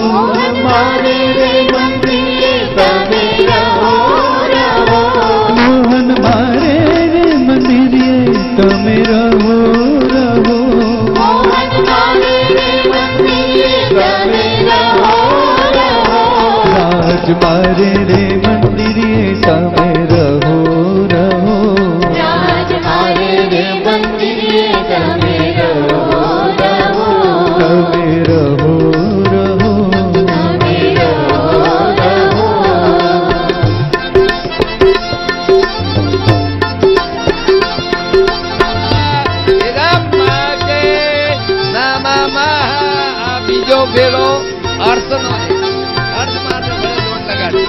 [SPEAKER 6] મોહન મારે રે મંદિરે તમે રહો રહો
[SPEAKER 2] મોહન મારે રે મંદિરે તમે રહો રહો
[SPEAKER 6] મોહન મારે રે મંદિરે તમે રહો રહો
[SPEAKER 2] રાજ મારે રે મંદિરે તમે રહો રહો
[SPEAKER 6] રાજ મારે રે મંદિરે તમે રહો રહો
[SPEAKER 2] તમે રહો રહો
[SPEAKER 6] તમે રહો રહો
[SPEAKER 3] બીજો ફેરો અર્થનો છે. અર્થ માટે ભલે દોડ લગાડી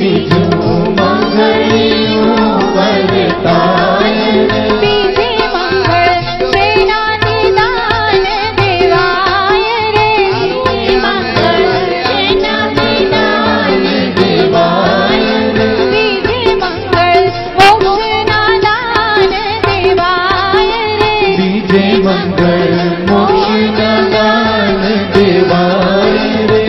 [SPEAKER 6] બીજું મંગળિયું વરતાય રે
[SPEAKER 5] બીજે મંગળ સેનાની દાન દેવાય રે મંગળ સેનાની દાન
[SPEAKER 6] દેવાય રે
[SPEAKER 5] બીજે મંગળ મોક્ષના દાન દેવાય રે
[SPEAKER 6] બીજે મંગળ મોક્ષના દાન દેવાય રે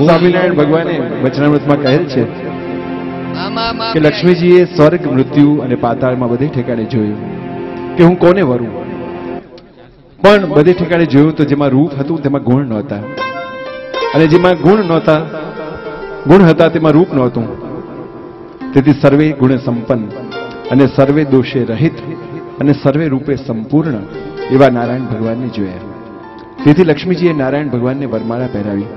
[SPEAKER 4] સ્વામિનારાયણ ભગવાને વચનામૃતમાં કહેલ છે કે લક્ષ્મીજીએ સ્વર્ગ મૃત્યુ અને પાતાળમાં બધી ઠેકાણે જોયું કે હું કોને વરું, પણ બધી ઠેકાણે જોયું તો જેમાં રૂપ હતું તેમાં ગુણ નહોતા, અને જેમાં ગુણ હતા તેમાં રૂપ નહોતું. તેથી સર્વે ગુણ સંપન્ન અને સર્વે દોષે રહિત અને સર્વે રૂપે સંપૂર્ણ એવા નારાયણ ભગવાનને જોયા. તેથી લક્ષ્મીજીએ નારાયણ ભગવાનને વરમાળા પહેરાવી,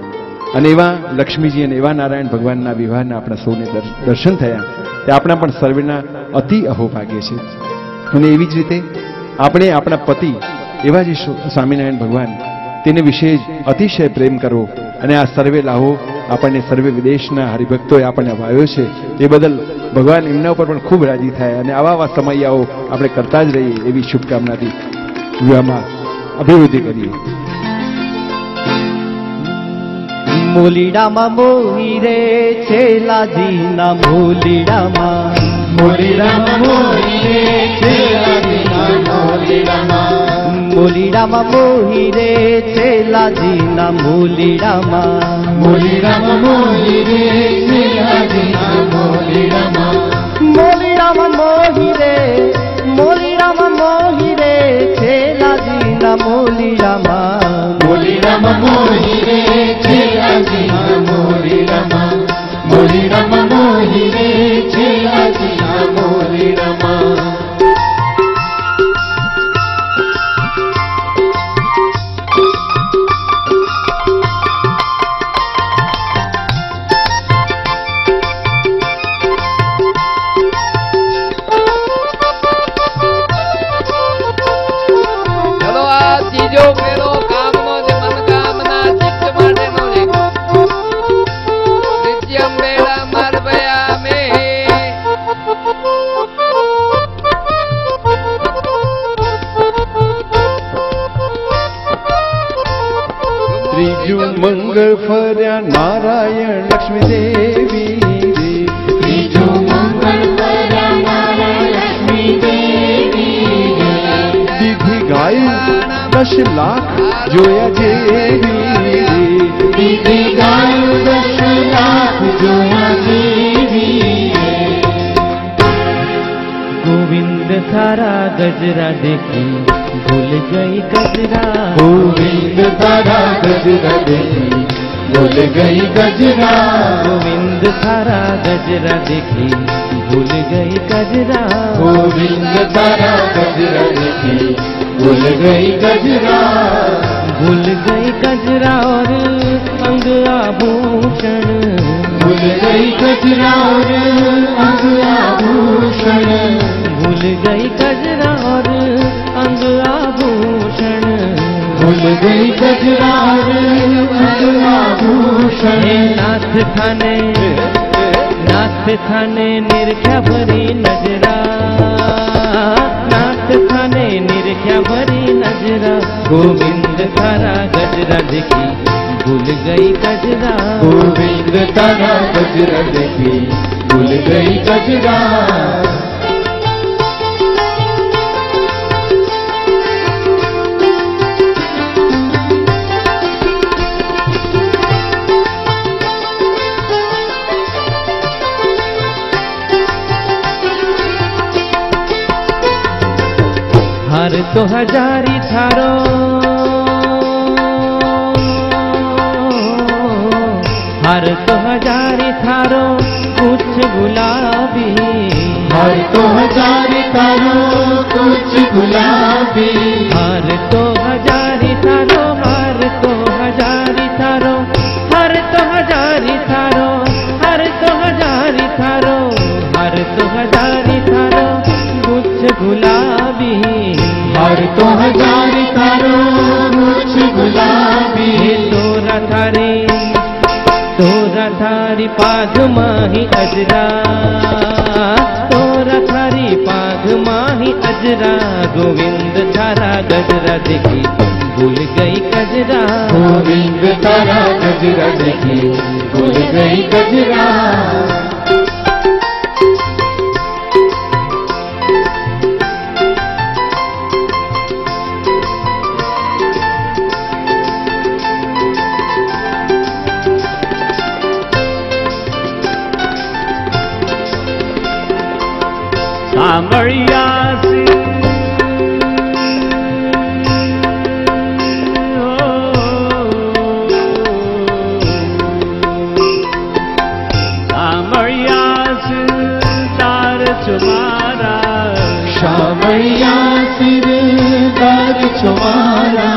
[SPEAKER 4] અને એવા લક્ષ્મીજી અને એવા નારાયણ ભગવાનના વિવાહના આપણા સૌને દર્શન થયા તે આપણા પણ સર્વેના અતિ અહોભાગ્ય છે. અને એવી જ રીતે આપણે આપણા પતિ એવા જે સ્વામિનારાયણ ભગવાન તેને વિશે જ અતિશય પ્રેમ કરવો, અને આ સર્વે લાહો આપણને સર્વે વિદેશના હરિભક્તોએ આપણને વાવ્યો છે એ બદલ ભગવાન એમના ઉપર પણ ખૂબ રાજી થાય, અને આવા સમયાઓ આપણે કરતા જ રહીએ એવી શુભકામનાથી વિવાહમાં અભિવૃદ્ધિ કરીએ.
[SPEAKER 7] મોલીડામાં મોહી રે છેલાજીના મોલીડામાં
[SPEAKER 6] મોલીડામાં મોહી રે છેલાજીના મોલીડામાં
[SPEAKER 7] મોલીડામાં મોહી રે છેલાજીના મોલીડામાં
[SPEAKER 6] મોલીડામાં મોહી રે છેલાજીના મોલીડામાં
[SPEAKER 7] મોલીડામાં મોહી રે મોલીડામાં મોહી રે છેલાજીના મોલીડામાં
[SPEAKER 6] મોલીડામાં મોહી રે છેલાજીના મોલીડામાં મોલીડામાં મોહી રે છેલાજીના મોલીડામાં
[SPEAKER 4] મંગળ ફર્યા નારાયણ લક્ષ્મી દેવી,
[SPEAKER 6] ત્રીજું મંગળ ફર્યા નારાયણ લક્ષ્મી દેવી,
[SPEAKER 4] દીધી ગાયું 10 લાખ જોયા જેવી,
[SPEAKER 6] દીધી ગાયું 10 લાખ જોયા જેવી.
[SPEAKER 7] ગોવિંદ તારા ગજરા દેખી ભૂલ ગઈ ગજરા,
[SPEAKER 6] ગોવિંદ તારા ગજરા દેખી ભૂલ ગઈ ગજરા,
[SPEAKER 7] ગોવિંદ તારા ગજરા દેખી ભૂલ ગઈ ગજરા,
[SPEAKER 6] ગોવિંદ તારા ગજરા દેખી ભૂલ ગઈ ગજરા,
[SPEAKER 7] ભૂલ ગઈ ગજરા और अंग आभूषण,
[SPEAKER 6] भूल गई गजरा और अंग आभूषण,
[SPEAKER 7] भूल गई गजरा और अंग आभूषण,
[SPEAKER 6] भूल गई गजरा और अंग आभूषण.
[SPEAKER 7] नाथ थाने निरख्या भरी नजरा, नाथ थाने निरख्या भरी नजरा, गोविंद तारा गजरा देखी भूल गई गजरा,
[SPEAKER 6] गोविंद तारा गजरा देखी भूल गई गजरा.
[SPEAKER 7] हार तो हजारी थारो, हार तो हजारी थारो कुछ गुलाबी,
[SPEAKER 6] हार तो हजारी थारो कुछ गुलाबी,
[SPEAKER 7] हार तो हजारी थारो, हार तो हजारी थारो, हार तो हजारी थारो, हार तो हजारी थारो, हार तो हजारी गुलाबी
[SPEAKER 6] हार तो हजार तारो मुछ गुलाबी
[SPEAKER 7] तोरा थारी पाग माही अजरा तोरा थारी पाग माही अजरा गोविंद थारा गजरा देखी भूल गई गजरा
[SPEAKER 6] गोविंद तारा गजरा देखी भूल गई गजरा
[SPEAKER 7] सामरिया तुम्हारा
[SPEAKER 6] शामैया सिरदार तुम्हारा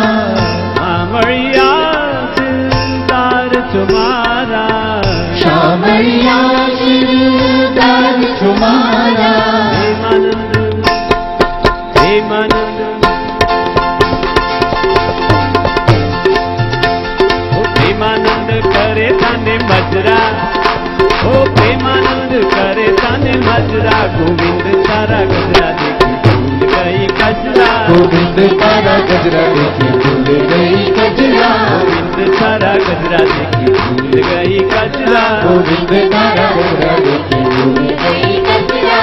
[SPEAKER 7] शामैया सिरदार तुम्हारा
[SPEAKER 6] शामैया सिरदार तुम्हारा
[SPEAKER 7] हेमानंद प्रेमानंद करे तने मजरा ओ प्रेमानंद करे तने मजरा गोविंद तारा गजरा देखी भूल गई गजरा
[SPEAKER 6] गोविंद तारा गजरा देखी भूल गई गजरा
[SPEAKER 7] गोविंद तारा गजरा देखी भूल गई गजरा
[SPEAKER 6] गोविंद तारा गजरा देखी भूल गई गजरा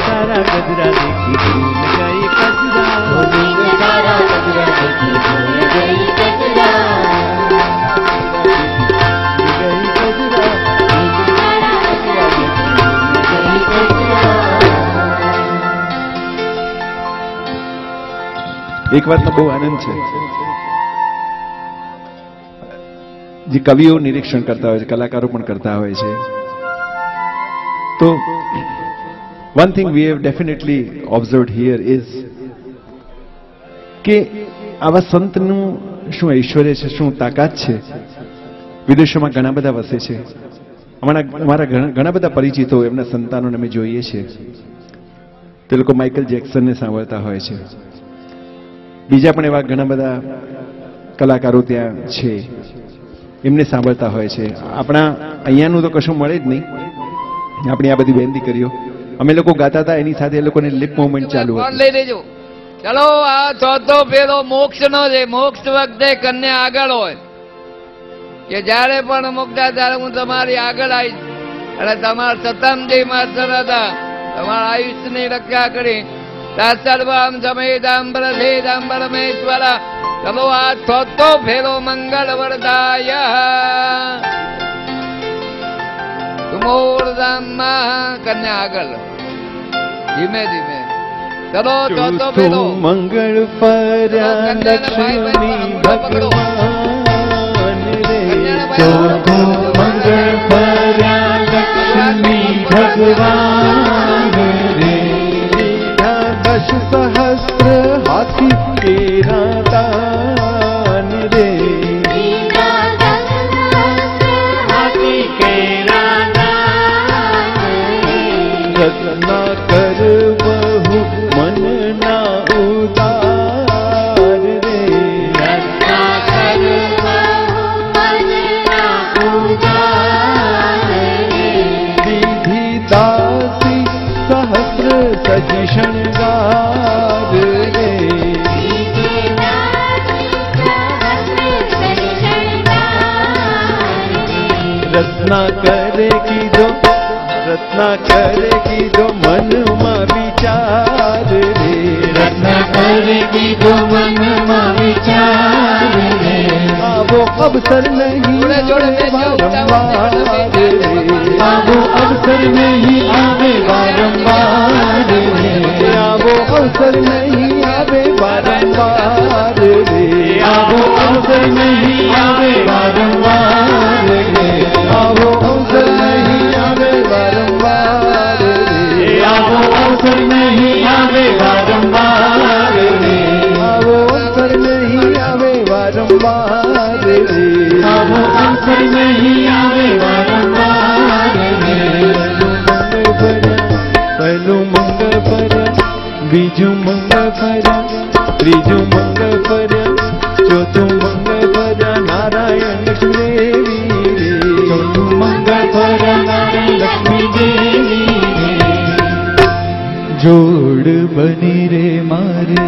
[SPEAKER 7] तारा गजरा देखी भूल गई गजरा
[SPEAKER 6] गोविंद तारा गजरा देखी भूल गई गजरा
[SPEAKER 4] એક વાતનો બહુ આનંદ છે જે કવિઓ નિરીક્ષણ કરતા હોય છે કલાકારો પણ કરતા હોય છે તો one thing we have definitely observed here is કે આવા સંતનું શું ઐશ્વર્ય છે શું તાકાત છે વિદેશોમાં ઘણા બધા વસે છે અમારા ઘણા બધા પરિચિતો એમના સંતાનોને અમે જોઈએ છીએ તે લોકો માઇકલ જેક્સનને સાંભળતા હોય છે બીજા પણ એવા ઘણા બધા કલાકારો ત્યાં છે એમને સાંભળતા હોય છે આપણા અહીંયાનું તો કશું મળે જ નહીં આપણી આ બધી બેન દીકરીઓ અમે લોકો ગાતા હતા એની સાથે એ લોકોની લિપ મૂવમેન્ટ ચાલુ હતી
[SPEAKER 3] લઈ લેજો ચલો આ ચોથો ફેરો મોક્ષ નો છે મોક્ષ વખતે કન્યા આગળ હોય કે જયારે પણ મુક્તા ત્યારે હું તમારી આગળ આવીશ અને તમારા સતમજી માસ્ટર હતા તમારા આયુષ્યની રક્ષા કરી સર્વમ સમેદાંબર સેદાંબરમેશ્વર ચલો આ ચોથો ફેરો મંગળ વરદાય તુમોરધામમાં કન્યા આગળ ધીમે ધીમે ચલો ચોથો ફેરો
[SPEAKER 4] મંગળ ફર્યા લક્ષ્મી ભગવાન રે
[SPEAKER 6] ચોથું મંગળ ફર્યા લક્ષ્મી ભગવાન રે
[SPEAKER 4] દશ સહસ્ર હાથી કેરા દાન રે
[SPEAKER 7] हाथी केरा
[SPEAKER 4] રત્ના કર બહુ મન ના ઉદાર રે વિધિ દાસી સહસ્ર સજી શણગાર રે રત્ના કરે કીધો મનમાં વિચાર રે
[SPEAKER 6] રત્ના કરે કીધો મનમાં વિચાર રે
[SPEAKER 4] આવો અવસર નહીં
[SPEAKER 3] જોડે
[SPEAKER 4] વારંવાર રે
[SPEAKER 6] આવો અવસર નહીં આવે વારંવાર રે
[SPEAKER 4] આવો અવસર નહીં આવે વારંવાર રે
[SPEAKER 6] આવો અવસર નહીં આવે વારંવાર રે
[SPEAKER 4] આવો અવસર નહીં આવે વારંવાર રે
[SPEAKER 6] આવો અવસર નહીં આવે વારંવાર રે
[SPEAKER 4] આવો અવસર નહીં આવે વારંવાર રે
[SPEAKER 6] આવો અવસર નહીં આવે વારંવાર રે
[SPEAKER 4] પહેલું મંગળ પર
[SPEAKER 2] બીજું મંગળ ફર્યા, ત્રીજું મંગળ ફર્યા, ચોથું મંગળ ફર્યા નારાયણ દેવી રે.
[SPEAKER 6] ચોથું મંગળ ફર્યા નારાયણ લક્ષ્મી દેવી રે.
[SPEAKER 2] જોડ બની રે મારે,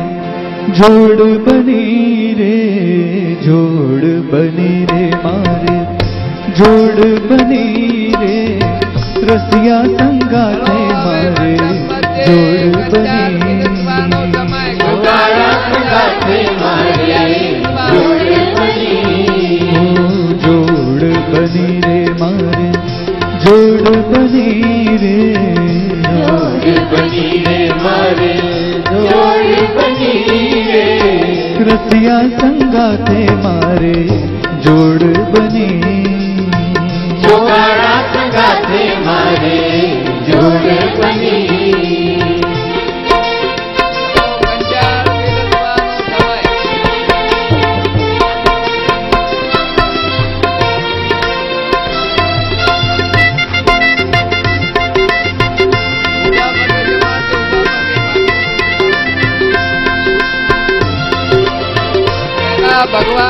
[SPEAKER 2] જોડ બની રે, જોડ બની રે મારે, જોડ બની રે, રસિયા સંગાથે મારે જોડ બની.
[SPEAKER 6] જોગાડા સંગાથે મારે જોડ બની.
[SPEAKER 2] જોડ બની રે મારે, જોડ બની રે,
[SPEAKER 6] જોડ બની રે મારે જોડ બની રે.
[SPEAKER 2] રસિયા સંગાથે મારે જોડ બની.
[SPEAKER 6] જોગાડા સંગાથે મારે જોડ બની.
[SPEAKER 3] ભગવાન